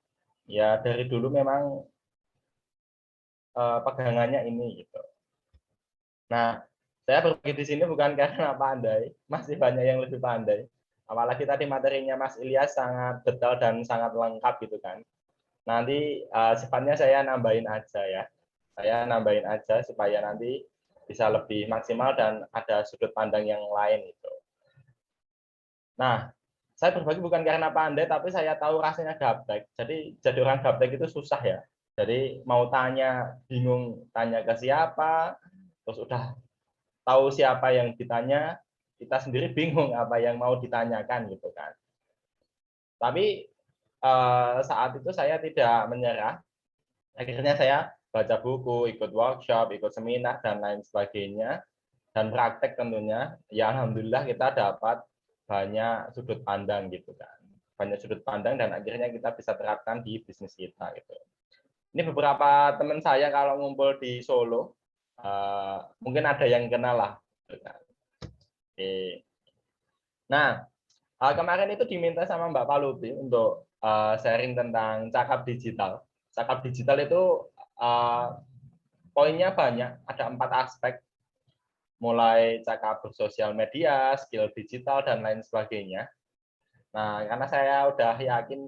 ya dari dulu memang pegangannya ini gitu. Nah, saya berbagi di sini bukan karena pandai, masih banyak yang lebih pandai. Apalagi tadi materinya Mas Ilyas sangat detail dan sangat lengkap gitu kan. Nanti sifatnya saya nambahin aja ya. Saya nambahin aja supaya nanti bisa lebih maksimal dan ada sudut pandang yang lain itu. Nah, saya berbagi bukan karena pandai, tapi saya tahu rasanya gaptek. Jadi orang gaptek itu susah ya. Jadi mau tanya, bingung tanya ke siapa, terus udah tahu siapa yang ditanya, kita sendiri bingung apa yang mau ditanyakan gitu kan. Tapi saat itu saya tidak menyerah. Akhirnya saya baca buku, ikut workshop, ikut seminar dan lain sebagainya, dan praktek tentunya. Ya alhamdulillah kita dapat banyak sudut pandang gitu kan. Banyak sudut pandang dan akhirnya kita bisa terapkan di bisnis kita gitu. Ini beberapa teman saya kalau ngumpul di Solo, mungkin ada yang kenal lah. Oke. Nah, kemarin itu diminta sama Mbak Palupi untuk sharing tentang cakap digital. Cakap digital itu poinnya banyak, ada 4 aspek, mulai cakap bersosial media, skill digital, dan lain sebagainya. Nah, karena saya udah yakin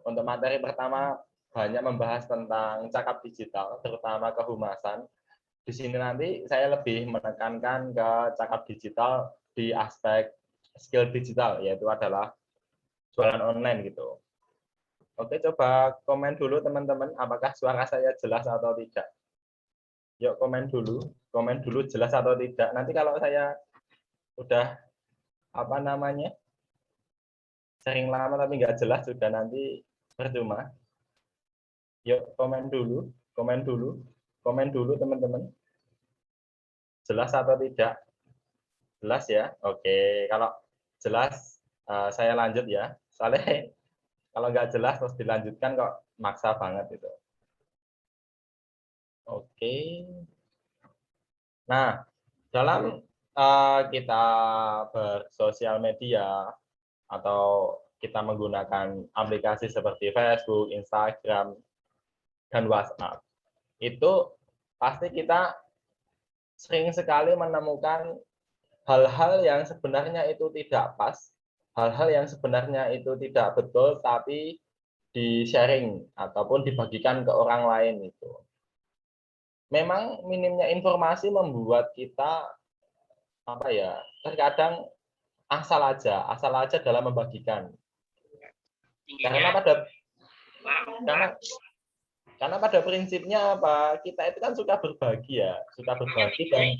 untuk materi pertama banyak membahas tentang cakap digital, terutama kehumasan. Di sini nanti saya lebih menekankan ke cakap digital di aspek skill digital, yaitu adalah jualan online gitu. Oke, coba komen dulu teman-teman, apakah suara saya jelas atau tidak. Yuk komen dulu jelas atau tidak. Nanti kalau saya udah sering lama tapi nggak jelas juga nanti percuma. Yuk komen dulu teman-teman. Jelas atau tidak? Jelas ya. Oke, kalau jelas saya lanjut ya. Soalnya kalau nggak jelas terus dilanjutkan kok maksa banget itu. Oke. Nah, dalam kita bersosial media atau kita menggunakan aplikasi seperti Facebook, Instagram, dan WhatsApp, itu pasti kita sering sekali menemukan hal-hal yang sebenarnya itu tidak pas, hal-hal yang sebenarnya itu tidak betul, tapi di-sharing ataupun dibagikan ke orang lain itu. Memang minimnya informasi membuat kita terkadang asal aja dalam membagikan. Karena pada prinsipnya kita itu kan suka berbagi ya, dan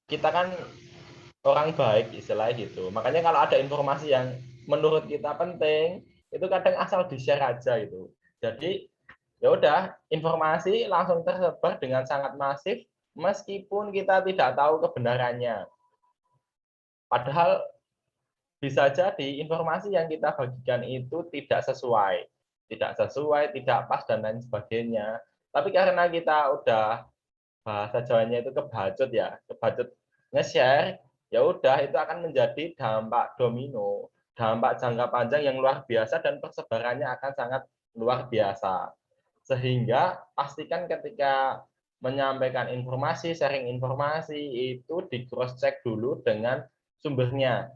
kita kan orang baik istilahnya gitu. Makanya kalau ada informasi yang menurut kita penting, itu kadang asal di-share aja gitu. Jadi ya udah, informasi langsung tersebar dengan sangat masif meskipun kita tidak tahu kebenarannya. Padahal bisa jadi informasi yang kita bagikan itu tidak sesuai, tidak pas dan lain sebagainya. Tapi karena kita udah bahasa Jawanya itu kebacut nge-share, ya udah itu akan menjadi dampak domino, dampak jangka panjang yang luar biasa dan persebarannya akan sangat luar biasa. Sehingga pastikan ketika menyampaikan informasi, sharing informasi itu di cross check dulu dengan sumbernya,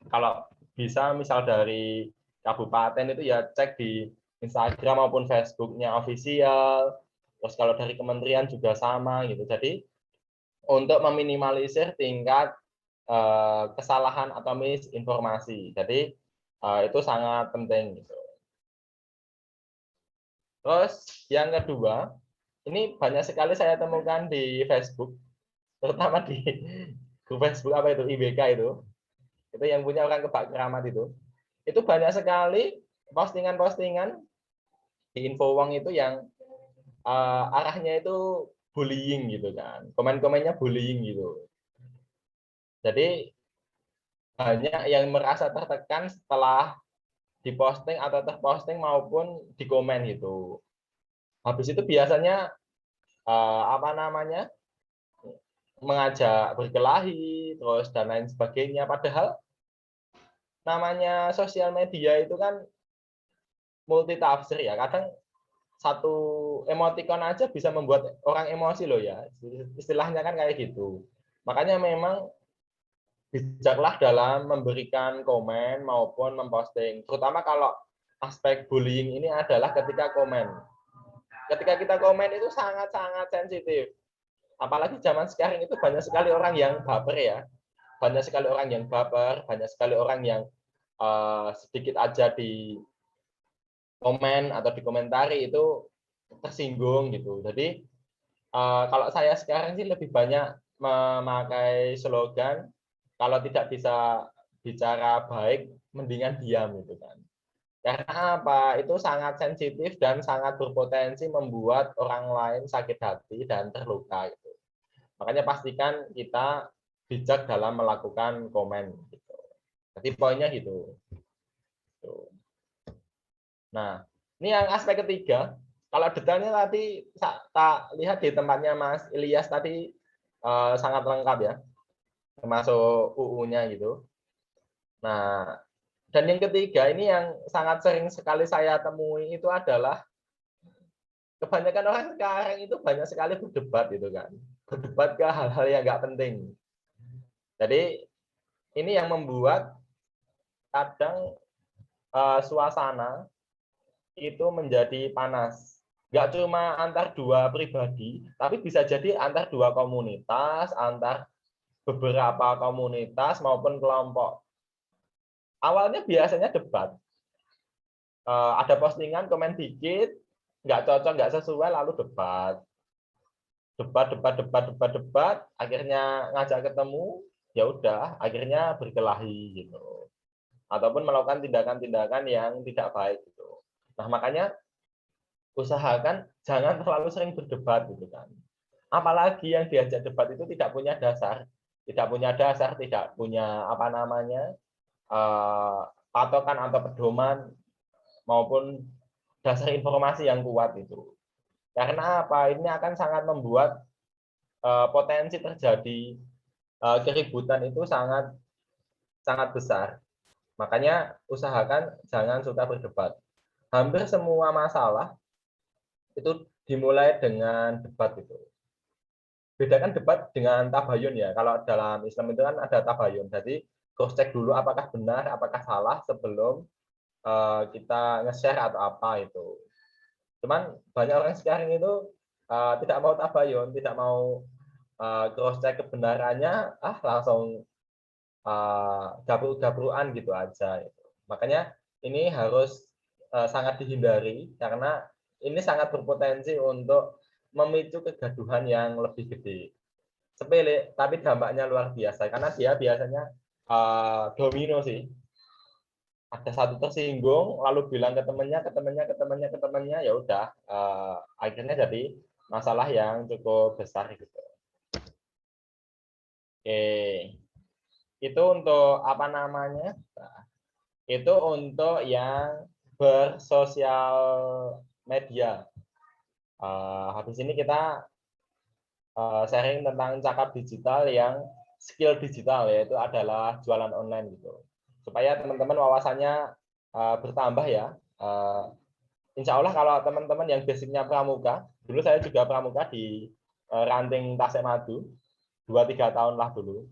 kalau bisa misal dari kabupaten itu ya cek di Instagram maupun Facebooknya official, terus kalau dari kementerian juga sama gitu. Jadi untuk meminimalisir tingkat kesalahan atau misinformasi, jadi itu sangat penting gitu. Terus yang kedua, ini banyak sekali saya temukan di Facebook, terutama di grup Facebook IBK itu yang punya orang Kebak Keramat itu banyak sekali postingan-postingan di Infowong itu yang arahnya itu bullying gitu kan, komen-komennya bullying gitu. Jadi banyak yang merasa tertekan setelah diposting atau terposting maupun di komen gitu. Habis itu biasanya mengajak berkelahi terus dan lain sebagainya. Padahal namanya sosial media itu kan multitafsir ya. Kadang satu emoticon aja bisa membuat orang emosi loh ya. Istilahnya kan kayak gitu. Makanya memang bijaklah dalam memberikan komen maupun memposting. Terutama kalau aspek bullying ini adalah ketika komen. Ketika kita komen itu sangat-sangat sensitif. Apalagi zaman sekarang itu banyak sekali orang yang baper ya. Banyak sekali orang yang baper, banyak sekali orang yang sedikit aja di komen atau dikomentari itu tersinggung gitu. Jadi Kalau saya sekarang sih lebih banyak memakai slogan, kalau tidak bisa bicara baik, mendingan diam gitu kan. Karena apa? Itu sangat sensitif dan sangat berpotensi membuat orang lain sakit hati dan terluka gitu. Makanya pastikan kita bijak dalam melakukan komen gitu. Jadi poinnya gitu. Nah, ini yang aspek ketiga. Kalau detailnya tadi tak lihat di tempatnya Mas Ilyas tadi sangat lengkap ya, termasuk UU-nya gitu. Nah, dan yang ketiga ini yang sangat sering sekali saya temui itu adalah kebanyakan orang sekarang itu banyak sekali berdebat gitu kan, berdebat ke hal-hal yang nggak penting. Jadi ini yang membuat kadang suasana itu menjadi panas. Nggak cuma antar dua pribadi, tapi bisa jadi antar dua komunitas, antar beberapa komunitas maupun kelompok. Awalnya biasanya debat. Ada postingan, komen dikit, nggak cocok, nggak sesuai, lalu debat. Debat, akhirnya ngajak ketemu, ya udah, akhirnya berkelahi gitu. Ataupun melakukan tindakan-tindakan yang tidak baik gitu. Nah, makanya usahakan jangan terlalu sering berdebat gitu kan. Apalagi yang diajak debat itu tidak punya dasar, tidak punya apa namanya patokan atau pedoman maupun dasar informasi yang kuat itu. Karena apa? Ini akan sangat membuat potensi terjadi keributan itu sangat sangat besar. Makanya usahakan jangan suka berdebat. Hampir semua masalah itu dimulai dengan debat itu. Bedakan debat dengan tabayun ya. Kalau dalam Islam itu kan ada tabayun. Jadi cross check dulu apakah benar, apakah salah sebelum kita nge-share atau apa itu. Cuman banyak orang sekarang itu tidak mau tabayun, tidak mau cross check kebenarannya, langsung gabru-gabruan gitu aja. Gitu. Makanya ini harus sangat dihindari karena ini sangat berpotensi untuk memicu kegaduhan yang lebih gede. Sepele, tapi dampaknya luar biasa karena dia biasanya domino sih. Ada satu tersinggung, lalu bilang ke temannya, ya udah, akhirnya jadi masalah yang cukup besar gitu. Oke, itu untuk apa namanya? Itu untuk yang bersosial media. Habis ini kita sharing tentang cakap digital yang skill digital, yaitu adalah jualan online gitu. Supaya teman-teman wawasannya bertambah ya. Insya Allah kalau teman-teman yang basicnya pramuka, dulu saya juga pramuka di ranting Tasik Madu, 2-3 tahun lah dulu.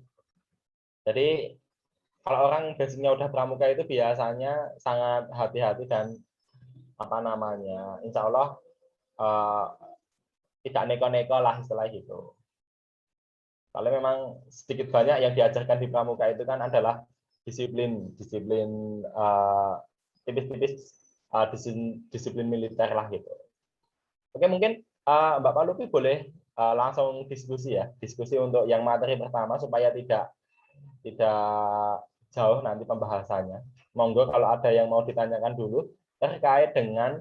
Jadi kalau orang basicnya udah pramuka itu biasanya sangat hati-hati dan apa namanya, insya Allah tidak neko-neko lah istilah gitu. Kalau memang sedikit banyak yang diajarkan di pramuka itu kan adalah disiplin tipis-tipis disiplin militer lah gitu. Oke, mungkin Mbak Palupi boleh langsung diskusi ya, diskusi untuk yang materi pertama supaya tidak jauh nanti pembahasannya. Monggo kalau ada yang mau ditanyakan dulu terkait dengan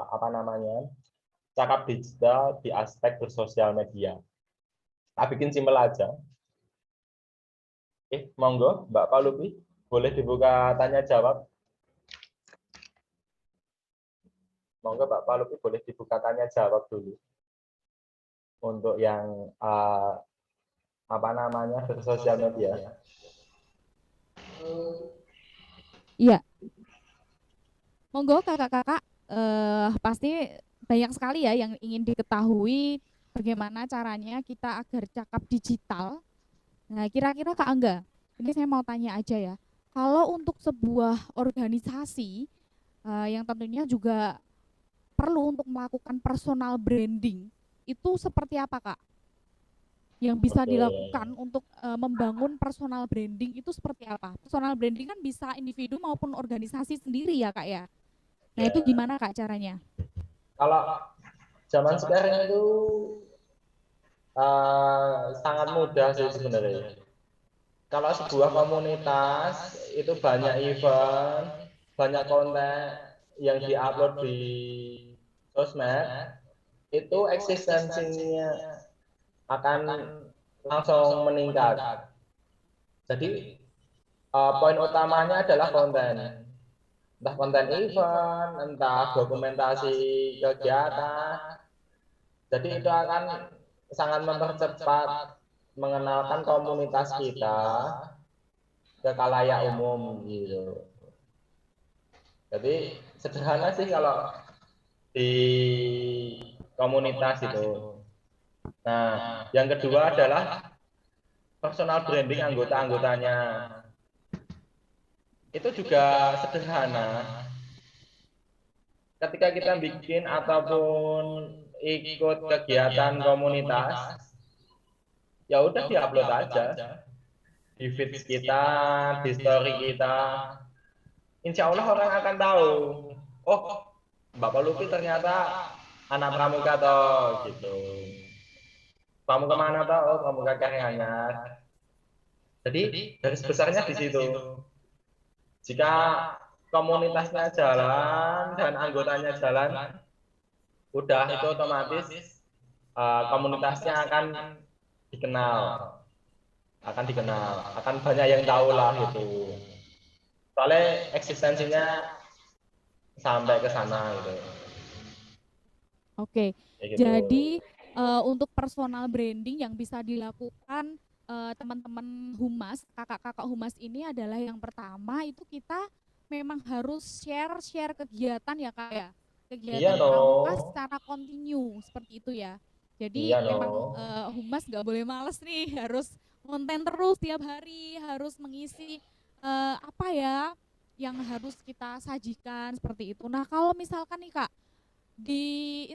apa namanya cakap digital di aspek bersosial media. Tak bikin simpel aja. Oke, monggo Mbak Palupi boleh dibuka tanya jawab. Monggo Mbak Palupi boleh dibuka tanya jawab dulu untuk yang apa namanya bersosial media. Iya. Monggo kakak-kakak, pasti banyak sekali ya yang ingin diketahui bagaimana caranya kita agar cakap digital. Nah, kira-kira Kak Angga, ini saya mau tanya aja ya. Kalau untuk sebuah organisasi yang tentunya juga perlu untuk melakukan personal branding, itu seperti apa Kak? Yang bisa dilakukan untuk membangun personal branding itu seperti apa? Personal branding kan bisa individu maupun organisasi sendiri ya Kak ya. Nah, itu gimana Kak caranya? Kalau zaman sekarang itu sangat mudah sih sebenarnya. Kalau sebuah komunitas itu banyak event, banyak konten yang diupload di sosmed, itu eksistensinya akan langsung meningkat. Jadi poin utamanya adalah konten, entah konten event, entah dokumentasi kegiatan. Jadi itu akan sangat mempercepat mengenalkan komunitas kita ke khalayak umum gitu. Jadi sederhana sih kalau di komunitas itu. Nah, yang kedua adalah personal branding anggota-anggotanya. Itu juga sederhana. Ketika kita bikin ataupun ikut kegiatan komunitas, ya udah diupload aja di feed kita, di story kita. Insya Allah orang akan tahu, oh Bapak Lupi ternyata anak pramuka toh gitu. Kamu kemana toh? Oh, pramuka Karanganyar. Jadi garis besarnya di situ. Jika komunitasnya jalan dan anggotanya jalan, udah itu otomatis komunitasnya akan dikenal, akan banyak yang tahu lah gitu. Soalnya eksistensinya sampai ke sana gitu. Oke, Kayak gitu. jadi untuk personal branding yang bisa dilakukan teman-teman humas, kakak-kakak humas ini adalah yang pertama itu kita memang harus share kegiatan ya Kak ya, Iya kegiatan pramuka dong. secara kontinu seperti itu ya. Jadi Iya memang dong. humas nggak boleh males nih, harus konten terus tiap hari, harus mengisi apa ya yang harus kita sajikan seperti itu. Nah kalau misalkan nih Kak di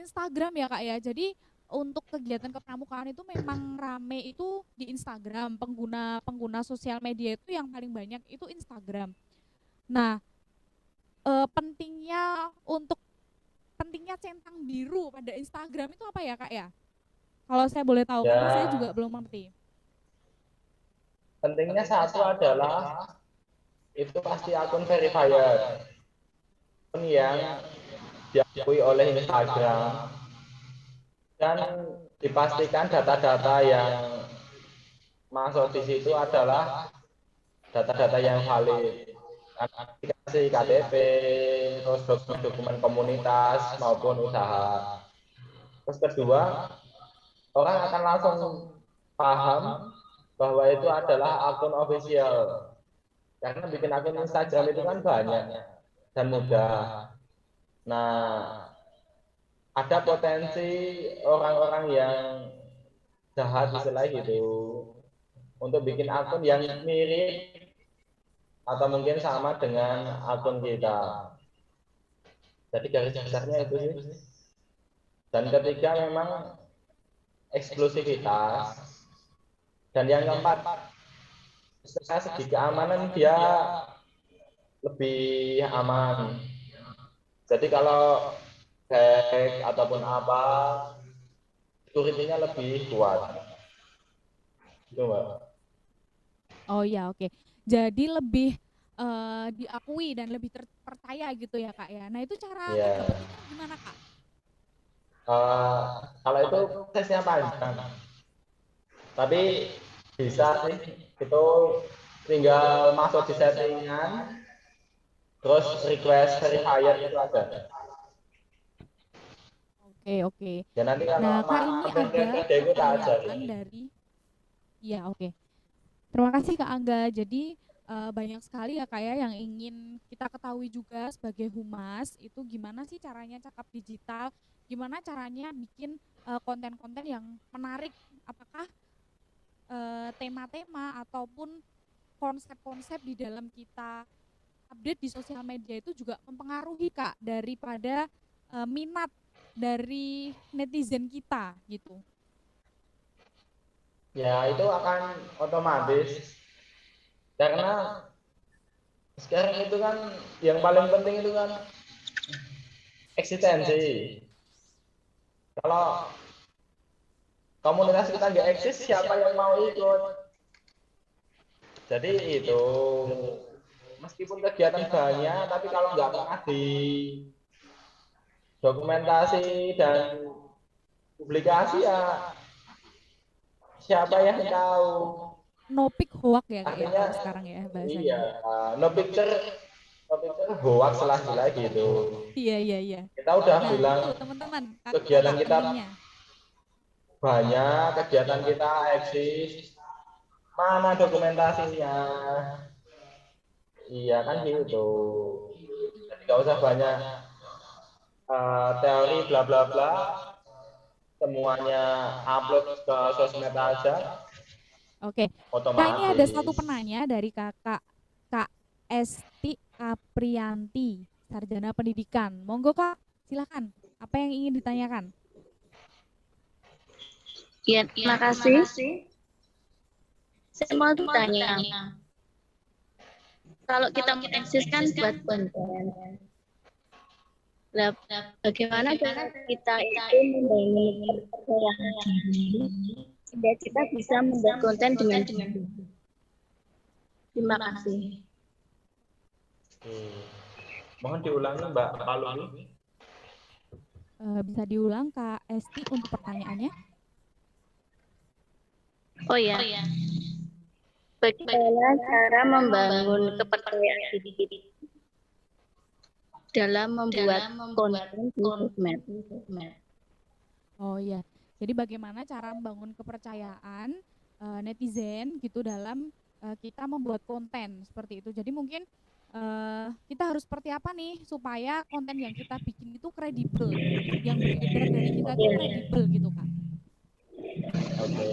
Instagram ya Kak ya. Jadi untuk kegiatan kepramukaan itu memang rame itu di Instagram. Pengguna sosial media itu yang paling banyak itu Instagram. Nah, pentingnya centang biru pada Instagram itu apa ya Kak ya? Kalau saya boleh tahu karena saya juga Ya, belum mengerti. pentingnya satu adalah itu pasti akun verified, akun yang diakui oleh Instagram dan dipastikan data-data yang masuk di situ adalah data-data yang valid, aplikasi KTP, terus dokumen komunitas maupun usaha. Terus kedua, orang akan langsung paham bahwa itu adalah akun official. Karena bikin akun Instagram itu kan banyak dan mudah. Nah, ada potensi orang-orang yang jahat istilah gitu untuk bikin akun yang mirip atau mungkin sama dengan akun kita. Jadi garis besarnya itu sih. Dan ketiga memang eksklusivitas. Dan yang keempat, secara segi keamanan dia lebih aman. Jadi kalau hack ataupun apa, security-nya lebih kuat. Itu Mbak. Oh iya, oke. Jadi lebih diakui dan lebih terpercaya gitu ya Kak ya. Nah itu cara Ya, ngedapetinnya gimana Kak? kalau itu prosesnya panjang, tapi bisa sih itu tinggal masuk di settingan, terus request verifier itu ada. Oke. Ya nanti Nah, kalau Kak ini mampir ke ada kedai itu tak pertanyaan ajarin. dari ya oke. Terima kasih Kak Angga. Jadi banyak sekali ya Kak ya yang ingin kita ketahui juga sebagai humas itu gimana sih caranya cakap digital, gimana caranya bikin konten-konten yang menarik, apakah tema-tema ataupun konsep-konsep di dalam kita update di sosial media itu juga mempengaruhi Kak daripada minat dari netizen kita gitu. Ya itu akan otomatis karena sekarang itu kan yang paling penting itu kan eksistensi. Kalau komunitas kita nggak eksis, siapa yang mau ikut? Jadi itu, meskipun kegiatan banyak, tapi kalau nggak pernah di dokumentasi dan publikasi ya siapa yang tahu? No pick hoax ya Kak ya Artinya kalau sekarang ya bahasanya. iya, no picture hoax lah gitu. Iya. Kita udah Nah, bilang itu teman-teman, kegiatan Kakak kita pentingnya. banyak, kegiatan kita eksis, mana dokumentasinya? Iya kan gitu. Jadi nggak usah banyak teori bla bla bla, semuanya upload ke sosmed aja, Oke. Kak, ini ada satu otomatis. penanya dari Kakak Kak Esti Aprianti, Sarjana Pendidikan. Monggo Kak, silakan. Apa yang ingin ditanyakan? Ya, terima kasih. Saya mau tanya, kalau kita mengeksiskan buat konten, lah, bagaimana cara kita itu membangun kepercayaan diri sehingga kita bisa membuat konten dengan baik? Terima kasih. Mohon diulangi Mbak Palumi. Bisa diulang Kak Esti untuk pertanyaannya? Oh ya, bagaimana cara membangun kepercayaan diri dalam membuat konten di sosmed? Oh iya. Jadi bagaimana cara membangun kepercayaan netizen gitu dalam kita membuat konten seperti itu. Jadi mungkin kita harus seperti apa nih supaya konten yang kita bikin itu kredibel, yang beredar dari kita itu kredibel gitu Kak. Oke.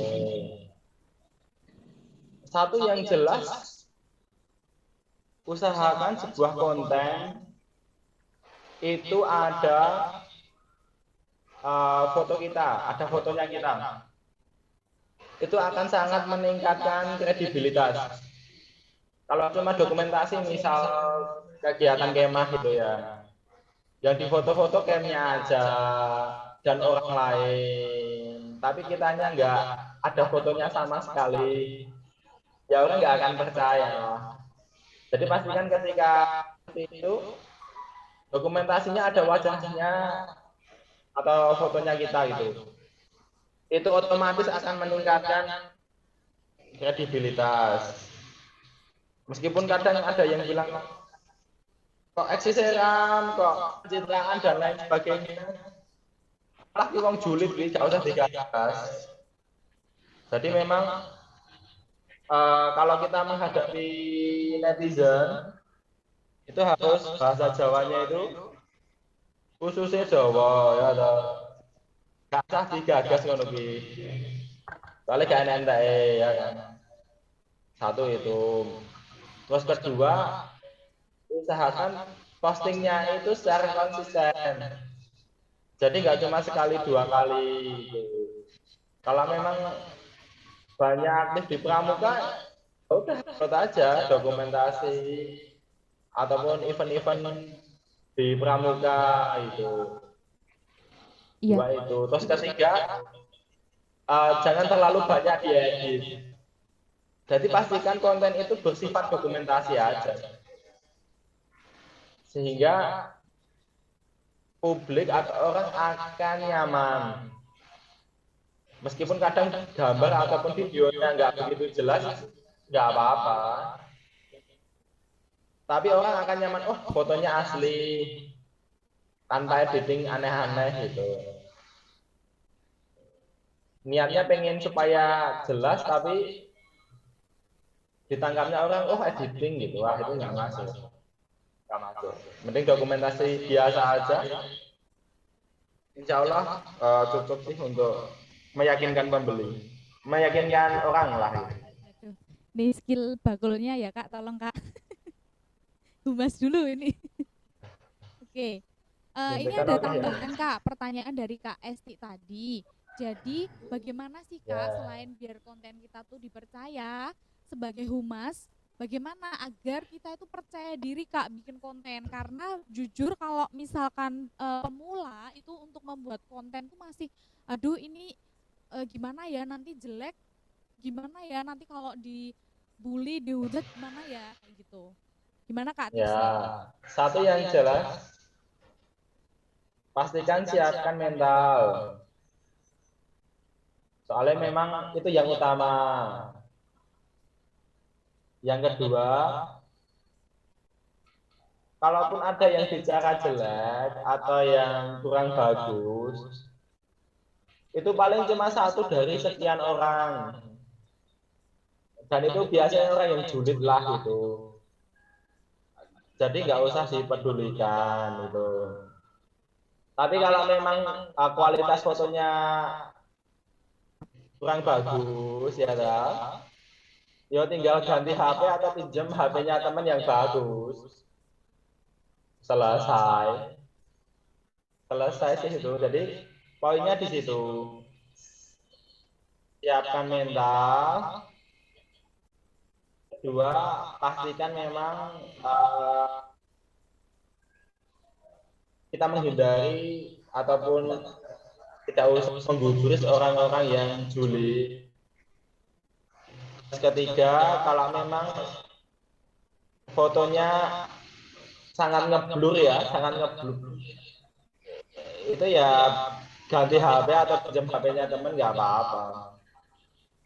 Satu yang jelas, usahakan sebuah konten itu ada foto kita, ada fotonya kita. Itu akan sangat meningkatkan kredibilitas. Kalau cuma dokumentasi, misal kegiatan kemah gitu ya, yang di foto-foto campnya aja dan orang lain, tapi kitanya nggak ada fotonya sama sekali, ya orang nggak akan percaya. Jadi pastikan ketika itu dokumentasinya ada wajahnya atau fotonya kita gitu, itu otomatis akan meningkatkan kredibilitas. Meskipun kadang ada yang bilang kok eksis seram, kok pencitraan dan lain sebagainya, malah wong julid iki gak usah digagas. Jadi memang kalau kita menghadapi netizen itu harus bahasa Jawanya itu khususnya Jawa ya toh. Gak usah digagas ngono ki. Soalnya gak entek ya kan. Satu itu. Terus kedua, usahakan postingnya itu secara konsisten. Jadi nggak cuma sekali dua kali. Kalau memang banyak aktif di pramuka, udah upload aja dokumentasi ataupun event-event di pramuka itu. Iya. Dua itu. Terus ketiga, jangan terlalu banyak diedit. Jadi pastikan konten itu bersifat dokumentasi aja. Sehingga publik atau orang akan nyaman. Meskipun kadang gambar ataupun videonya nggak begitu jelas, nggak apa-apa. Tapi orang akan nyaman, oh fotonya asli, tanpa editing aneh-aneh gitu. Niatnya pengen supaya jelas, tapi ditangkapnya orang, oh editing gitu, wah itu nggak masuk. Nggak masuk. Mending dokumentasi biasa aja. Insya Allah cukup sih untuk meyakinkan pembeli, meyakinkan orang lah. Aduh, ini skill bakulnya ya Kak, tolong Kak. Humas dulu ini. Oke. Ini ada tambahan Kak, pertanyaan dari Kak Esti tadi. Jadi bagaimana sih Kak selain biar konten kita tuh dipercaya sebagai humas, bagaimana agar kita itu percaya diri Kak bikin konten, karena jujur kalau misalkan pemula itu untuk membuat konten tuh masih aduh ini gimana ya nanti jelek, gimana ya nanti kalau dibully dihujat gimana ya kayak gitu. Gimana Kak Ya, tipsnya? satu yang jelas, pastikan siapkan mental. Soalnya memang itu yang utama. Yang kedua, kalaupun ada yang bicara jelek atau yang kurang bagus, itu paling cuma satu dari sekian orang. Dan itu biasanya orang yang julid lah itu. Jadi nggak usah dipedulikan itu. Tapi kalau memang kualitas fotonya kurang bagus ya kan, yo tinggal ganti HP atau pinjam HP-nya teman yang bagus. Selesai. Selesai sih itu. Jadi poinnya di situ. Siapkan mental. Kedua, pastikan memang kita menghindari ataupun tidak usah menggubris orang-orang yang juli. Ketiga, kalau memang fotonya sangat ngeblur ya, sangat ngeblur, itu ya ganti HP atau pinjam HP-nya temen nggak apa-apa.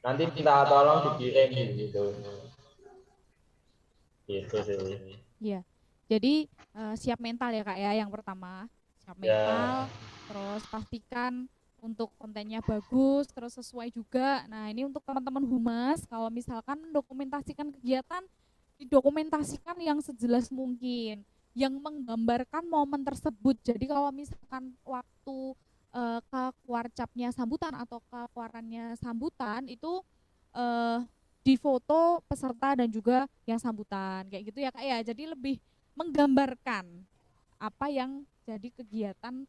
Nanti minta tolong dikirim gitu. Gitu sih. Iya. Jadi siap mental ya Kak ya yang pertama. Siap mental, terus pastikan untuk kontennya bagus, terus sesuai juga. Nah, ini untuk teman-teman humas, kalau misalkan mendokumentasikan kegiatan, didokumentasikan yang sejelas mungkin, yang menggambarkan momen tersebut. Jadi kalau misalkan waktu ke kuarcapnya sambutan atau ke kuarannya sambutan itu di foto peserta dan juga yang sambutan kayak gitu ya Kak ya. Jadi lebih menggambarkan apa yang jadi kegiatan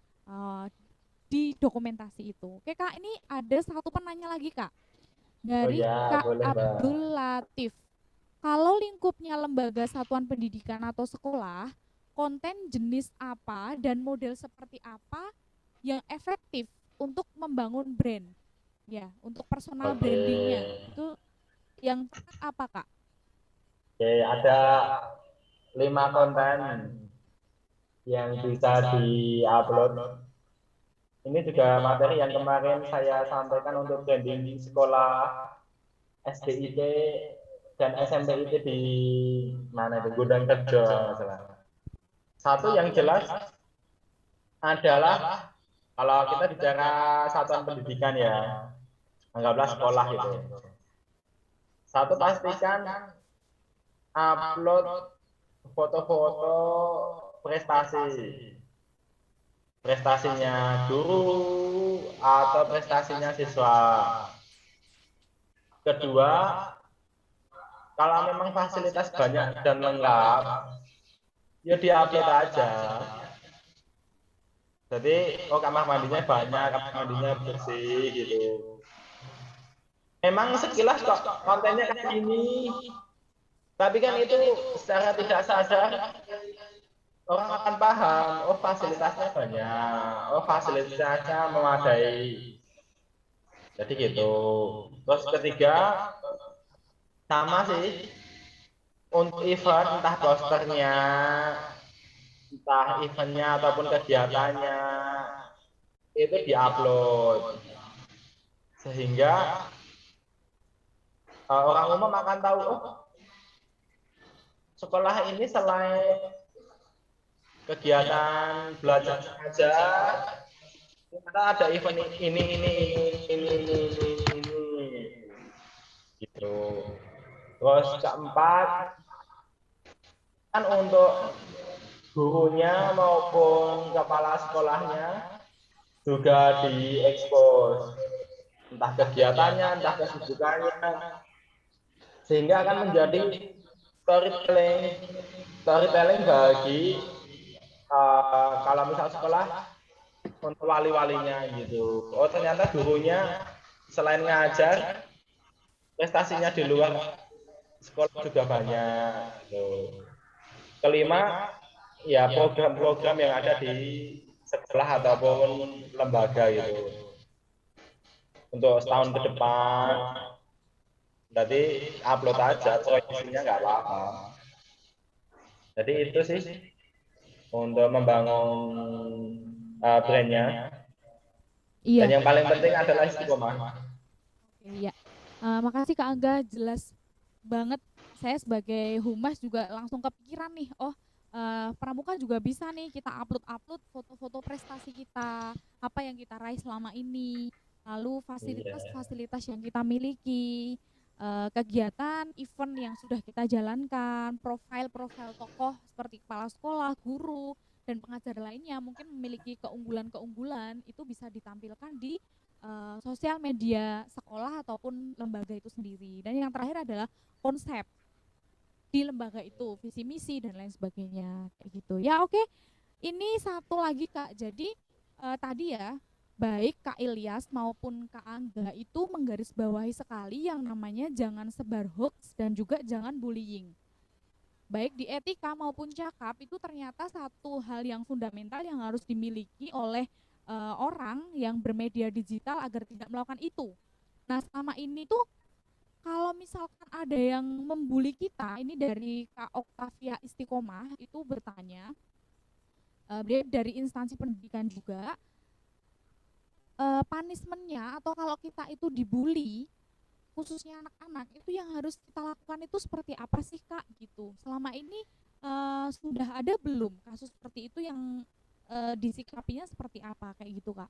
di dokumentasi itu. Oke Kak, ini ada satu penanya lagi Kak dari Kak boleh, Mbak. Abdul Latif. Kalau lingkupnya lembaga satuan pendidikan atau sekolah, konten jenis apa dan model seperti apa yang efektif untuk membangun brand? Ya, untuk personal brandingnya itu yang tepat apa Kak? Oke, ada 5 konten yang bisa di-upload. Ini juga materi yang kemarin saya sampaikan untuk branding sekolah SDIT dan SMPIT di mana itu, Gudang Kerja masalah. Satu yang jelas adalah kalau kita bicara satuan pendidikan ya, anggaplah sekolah gitu. Satu, pastikan upload foto-foto prestasinya guru atau prestasinya siswa. Kedua, kalau memang fasilitas banyak dan lengkap, ya di-upload aja. Jadi, kamar mandinya banyak, kamar mandinya bersih gitu. Memang sekilas kok kontennya kayak gini, tapi kan itu secara tidak sadar orang akan paham, oh fasilitasnya banyak, oh fasilitasnya memadai. Jadi gitu. Terus ketiga, sama sih, untuk event, entah posternya, entah eventnya ataupun kegiatannya, itu diupload. Sehingga orang umum akan tahu, oh sekolah ini selain kegiatan belajar saja, kita ada event ini gitu. Terus keempat, kan untuk gurunya maupun kepala sekolahnya juga diekspos, entah kegiatannya, entah kesibukannya, sehingga akan menjadi storytelling bagi kalau misal sekolah untuk wali-walinya gitu. Oh ternyata gurunya selain ngajar, prestasinya di luar sekolah juga banyak. Gitu. Kelima, ya program-program yang ada di sekolah ataupun lembaga gitu. Untuk setahun ke depan, jadi upload aja, proyeksinya nggak apa-apa. Jadi itu sih untuk membangun brandnya. Iya. Dan yang paling penting adalah istiqomah. Iya. Makasih Kak Angga, jelas banget. Saya sebagai humas juga langsung kepikiran nih, oh pramuka juga bisa nih kita upload foto-foto prestasi kita, apa yang kita raih selama ini, lalu fasilitas-fasilitas yang kita miliki, kegiatan, event yang sudah kita jalankan, profil-profil tokoh seperti kepala sekolah, guru, dan pengajar lainnya mungkin memiliki keunggulan-keunggulan itu bisa ditampilkan di sosial media sekolah ataupun lembaga itu sendiri. Dan yang terakhir adalah konsep di lembaga itu, visi misi dan lain sebagainya kayak gitu. Ya oke. Ini satu lagi Kak. Jadi tadi ya baik Kak Ilyas maupun Kak Angga itu menggarisbawahi sekali yang namanya jangan sebar hoax dan juga jangan bullying. Baik di etika maupun cakap itu ternyata satu hal yang fundamental yang harus dimiliki oleh orang yang bermedia digital agar tidak melakukan itu. Nah selama ini tuh kalau misalkan ada yang membuli kita, ini dari Kak Oktavia Istiqomah itu bertanya, dia dari instansi pendidikan juga, punishment-nya atau kalau kita itu dibully, khususnya anak-anak, itu yang harus kita lakukan itu seperti apa sih Kak gitu. Selama ini sudah ada belum kasus seperti itu yang disikapinya seperti apa kayak gitu Kak?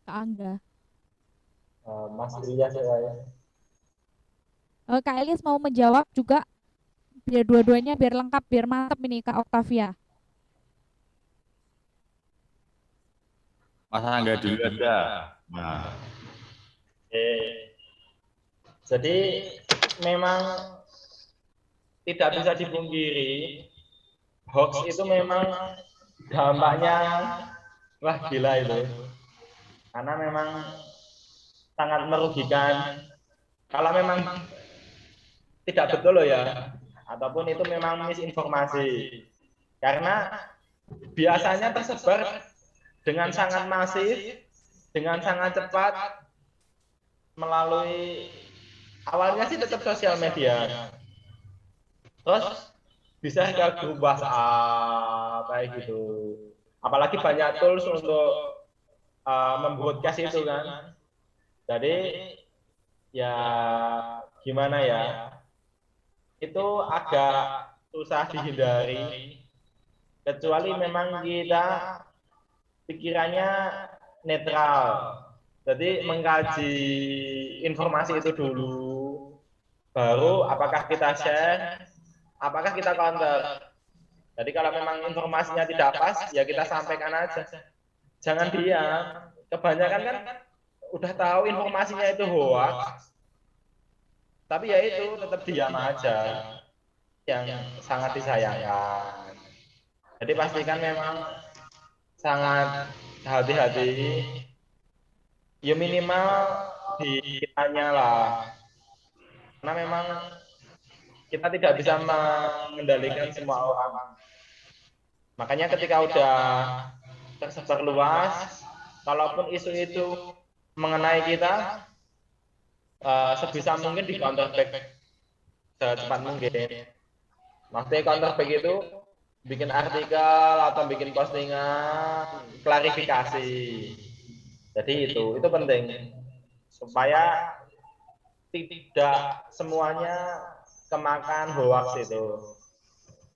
Kak Angga. Mas Ilyas ya. Kak Ilyas mau menjawab juga biar dua-duanya biar lengkap biar mantap ini Kak Oktavia. Mas Angga dulu ada. Nah. Jadi memang tidak bisa dipungkiri hoax itu memang dampaknya wah gila itu. Karena memang sangat merugikan. Kalau memang tidak betul loh ya, ataupun itu memang misinformasi. Karena biasanya tersebar dengan sangat masif, dengan sangat cepat, melalui awalnya sih tetap sosial media. Terus bisa ke grup WhatsApp kayak gitu. Apalagi banyak tools untuk membroadcast itu kan. Jadi ya gimana ya, itu agak susah dihindari kecuali memang kita pikirannya netral. Jadi mengkaji informasi itu dulu, baru apakah kita share, apakah kita counter. Jadi kalau memang informasinya tidak pas, ya kita sampaikan aja. Jangan diam. Kebanyakan kan udah tahu informasinya itu hoax, tapi ya itu tetap diam aja, yang sangat disayangkan. Jadi pastikan memang sangat hati-hati, ya minimal di kitanya lah, karena memang kita tidak bisa mengendalikan semua orang. Makanya ketika udah tersebar luas, kalaupun isu itu mengenai kita, sebisa mungkin di counter back secepat mungkin. Maksudnya counter back itu bikin artikel atau bikin postingan klarifikasi. Jadi itu penting supaya tidak semuanya kemakan hoax itu.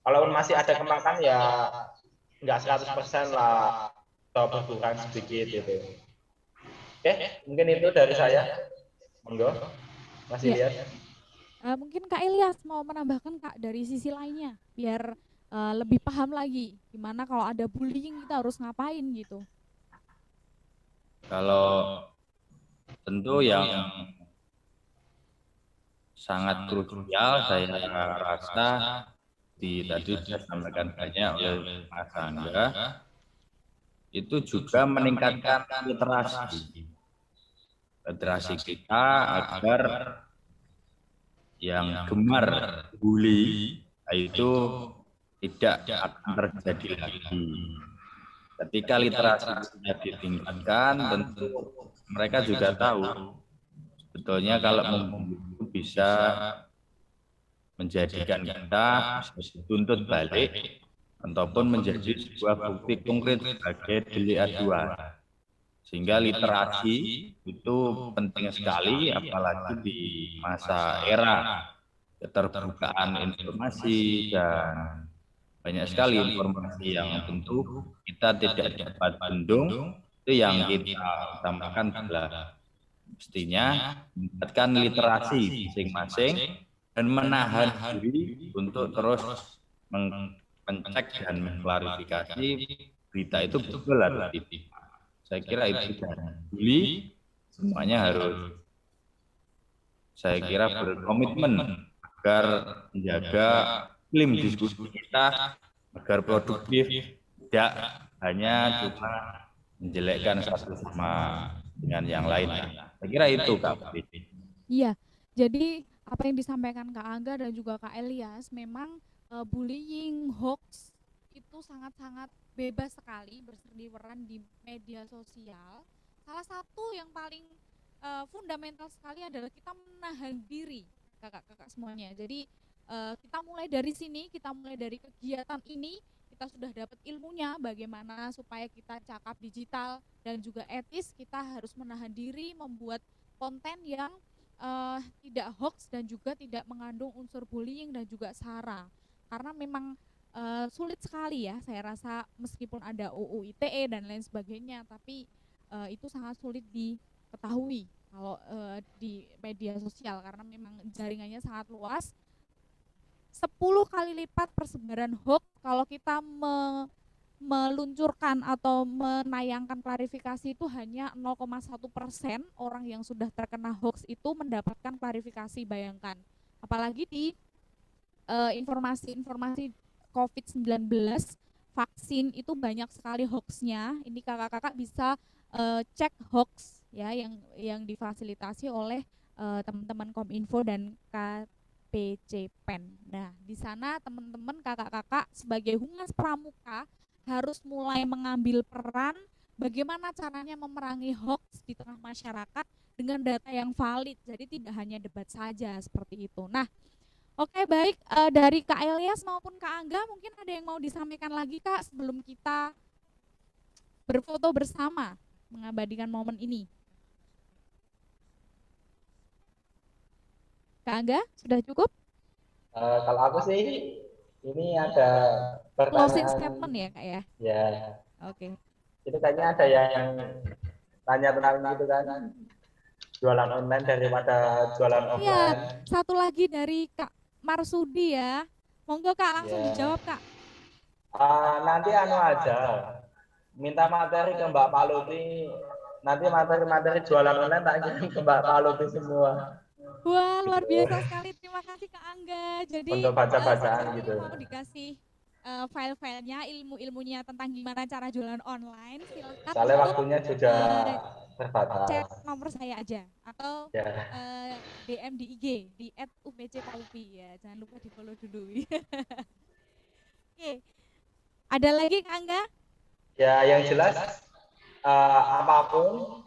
Kalaupun masih ada kemakan ya nggak 100% lah, atau berkurang sedikit gitu. Oke, mungkin itu dari saya. Monggo, masih lihat. Mungkin Kak Ilyas mau menambahkan Kak dari sisi lainnya biar lebih paham lagi gimana kalau ada bullying kita harus ngapain gitu. Kalau tentu yang sangat krusial saya rasa tadi sudah sampaikan banyak oleh Mas Angga, itu juga meningkatkan literasi. literasi kita agar yang gemar bully itu tidak akan terjadi lagi. Ketika literasi sudah ditingkatkan, tentu mereka juga tahu sebetulnya kalau membuli itu bisa menjadikan kita bisa dituntut balik ataupun menjadi sebuah bukti konkret sebagai delik aduan. Sehingga literasi itu penting sekali, apalagi di masa era keterbukaan informasi dan banyak sekali informasi yang tentu kita tidak dapat bendung. Itu yang kita utamakan adalah mestinya meningkatkan literasi masing-masing dan menahan diri untuk terus mengecek dan mengklarifikasi berita itu betul atau tidak. Saya kira itu jangan bully, semuanya harus saya kira berkomitmen agar menjaga iklim diskusi kita agar produktif, tidak hanya cuma menjelekkan satu sama dengan yang lain. Saya kira itu Kak Putri. Iya, jadi apa yang disampaikan Kak Angga dan juga Kak Elias, memang bullying, hoax itu sangat-sangat bebas sekali berseliweran di media sosial. Salah satu yang paling fundamental sekali adalah kita menahan diri, kakak-kakak semuanya. Jadi kita mulai dari sini, kita mulai dari kegiatan ini, kita sudah dapat ilmunya bagaimana supaya kita cakap digital dan juga etis. Kita harus menahan diri membuat konten yang tidak hoax dan juga tidak mengandung unsur bullying dan juga sara, karena memang sulit sekali ya, saya rasa meskipun ada UU ITE dan lain sebagainya, tapi itu sangat sulit diketahui kalau di media sosial karena memang jaringannya sangat luas. 10 kali lipat persebaran hoax kalau kita meluncurkan atau menayangkan klarifikasi itu hanya 0,1% orang yang sudah terkena hoax itu mendapatkan klarifikasi, bayangkan. Apalagi di informasi-informasi COVID-19, vaksin itu banyak sekali hoaxnya. Ini kakak-kakak bisa cek hoax ya yang difasilitasi oleh teman-teman Kominfo dan KPCPEN. Nah, di sana teman-teman kakak-kakak sebagai humas pramuka harus mulai mengambil peran bagaimana caranya memerangi hoax di tengah masyarakat dengan data yang valid. Jadi tidak hanya debat saja seperti itu. Nah, oke, baik, dari Kak Elias maupun Kak Angga mungkin ada yang mau disampaikan lagi Kak sebelum kita berfoto bersama mengabadikan momen ini. Kak Angga, sudah cukup? Kalau aku sih ini ada Closing pertanyaan. statement ya Kak ya? Ya, Oke. itu kayaknya ada yang tanya tentang itu kan, jualan online daripada jualan Iya, offline. satu lagi dari Kak Marsudi ya. Monggo Kak, langsung Ya. dijawab Kak. Nanti aja, minta materi ke Mbak Paluti. Nanti materi-materi jualan online tak kirim ke Mbak Paluti semua. Wah, luar biasa sekali. Terima kasih Kak Angga. Jadi Untuk baca-bacaan sekarang gitu. mau dikasih file-filenya, ilmu-ilmunya tentang gimana cara jualan online, silakan Soalnya untuk waktunya juga terbatas. chat nomor saya aja atau Ya. DM di IG di @ubcpalupi ya. Jangan lupa di-follow dulu. Oke. Ada lagi Kak Angga? Ya, yang jelas apapun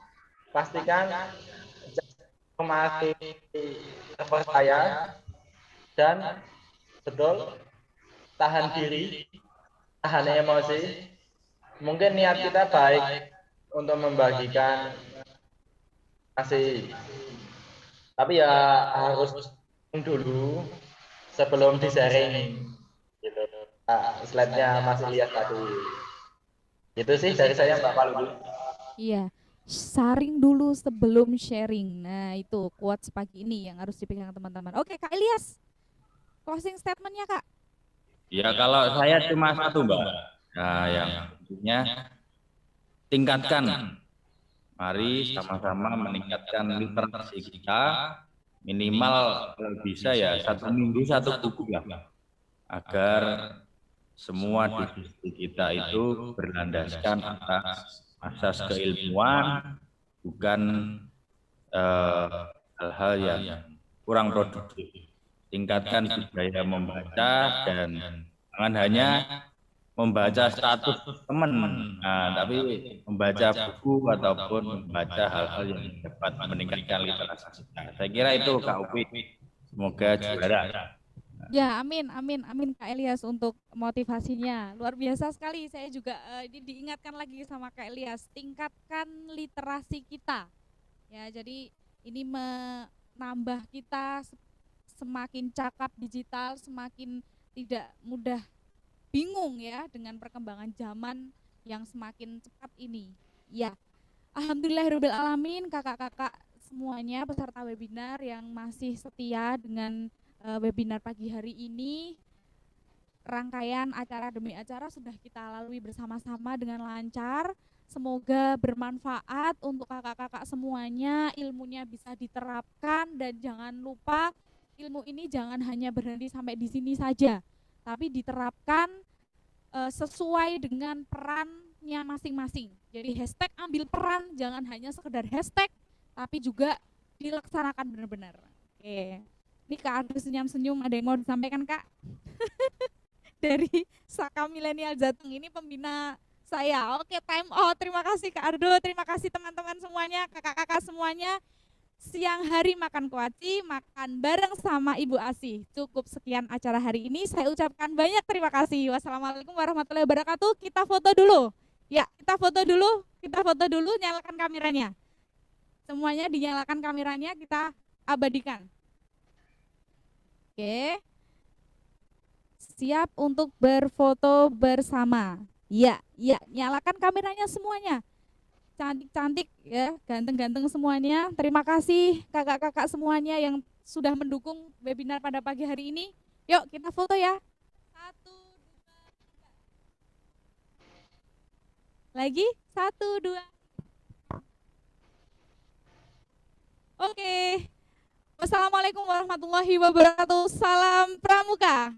pastikan informasi terpercaya dan betul, tahan diri, tahan emosi. Mungkin niat kita baik untuk membagikan informasi, tapi ya harus dulu sebelum di-sharing gitu. Slide-nya Mas Ilyas tadi. Itu sih dari saya Mbak Palu. Iya, saring dulu sebelum sharing. Nah, itu quotes pagi ini yang harus dipegang teman-teman. Oke, Kak Elias, closing statement-nya Kak. Ya kalau saya cuma satu Mbak, nah, yang tentunya tingkatkan, mari sama-sama meningkatkan literasi kita, minimal kalau bisa ya 1 minggu 1 buku lah, agar semua diskusi kita itu berlandaskan atas asas keilmuan, bukan hal-hal yang kurang produktif. Tingkatkan budaya membaca dan jangan hanya membaca status teman, tapi membaca buku ataupun membaca hal-hal yang dapat meningkatkan literasi kita. Saya kira itu Kak Upi. Semoga juara. Ya, amin, amin, amin Kak Elias untuk motivasinya. Luar biasa sekali. Saya juga diingatkan lagi sama Kak Elias, tingkatkan literasi kita. Ya, jadi ini menambah kita semakin cakap digital, semakin tidak mudah bingung ya dengan perkembangan zaman yang semakin cepat ini. Ya, alhamdulillahirobbilalamin kakak-kakak semuanya peserta webinar yang masih setia dengan webinar pagi hari ini. Rangkaian acara demi acara sudah kita lalui bersama-sama dengan lancar. Semoga bermanfaat untuk kakak-kakak semuanya, ilmunya bisa diterapkan dan jangan lupa ilmu ini jangan hanya berhenti sampai di sini saja, tapi diterapkan sesuai dengan perannya masing-masing. Jadi hashtag ambil peran, jangan hanya sekedar hashtag, tapi juga dilaksanakan benar-benar. Oke. Ini Kak Ardo senyum-senyum, ada yang mau disampaikan Kak? Dari Saka Milenial Jateng, ini pembina saya. Oke, time out. Terima kasih Kak Ardo, terima kasih teman-teman semuanya, kakak-kakak semuanya. Siang hari makan kuaci, makan bareng sama Ibu Asih. Cukup sekian acara hari ini. Saya ucapkan banyak terima kasih. Wassalamualaikum warahmatullahi wabarakatuh. Kita foto dulu. Ya, kita foto dulu, nyalakan kameranya. Semuanya dinyalakan kameranya, kita abadikan. Oke. Siap untuk berfoto bersama. Ya, nyalakan kameranya semuanya. Cantik-cantik ya, ganteng-ganteng semuanya. Terima kasih kakak-kakak semuanya yang sudah mendukung webinar pada pagi hari ini. Yuk kita foto ya. 1, 2, 3. Lagi 1, 2. Oke. Wassalamualaikum warahmatullahi wabarakatuh. Salam Pramuka.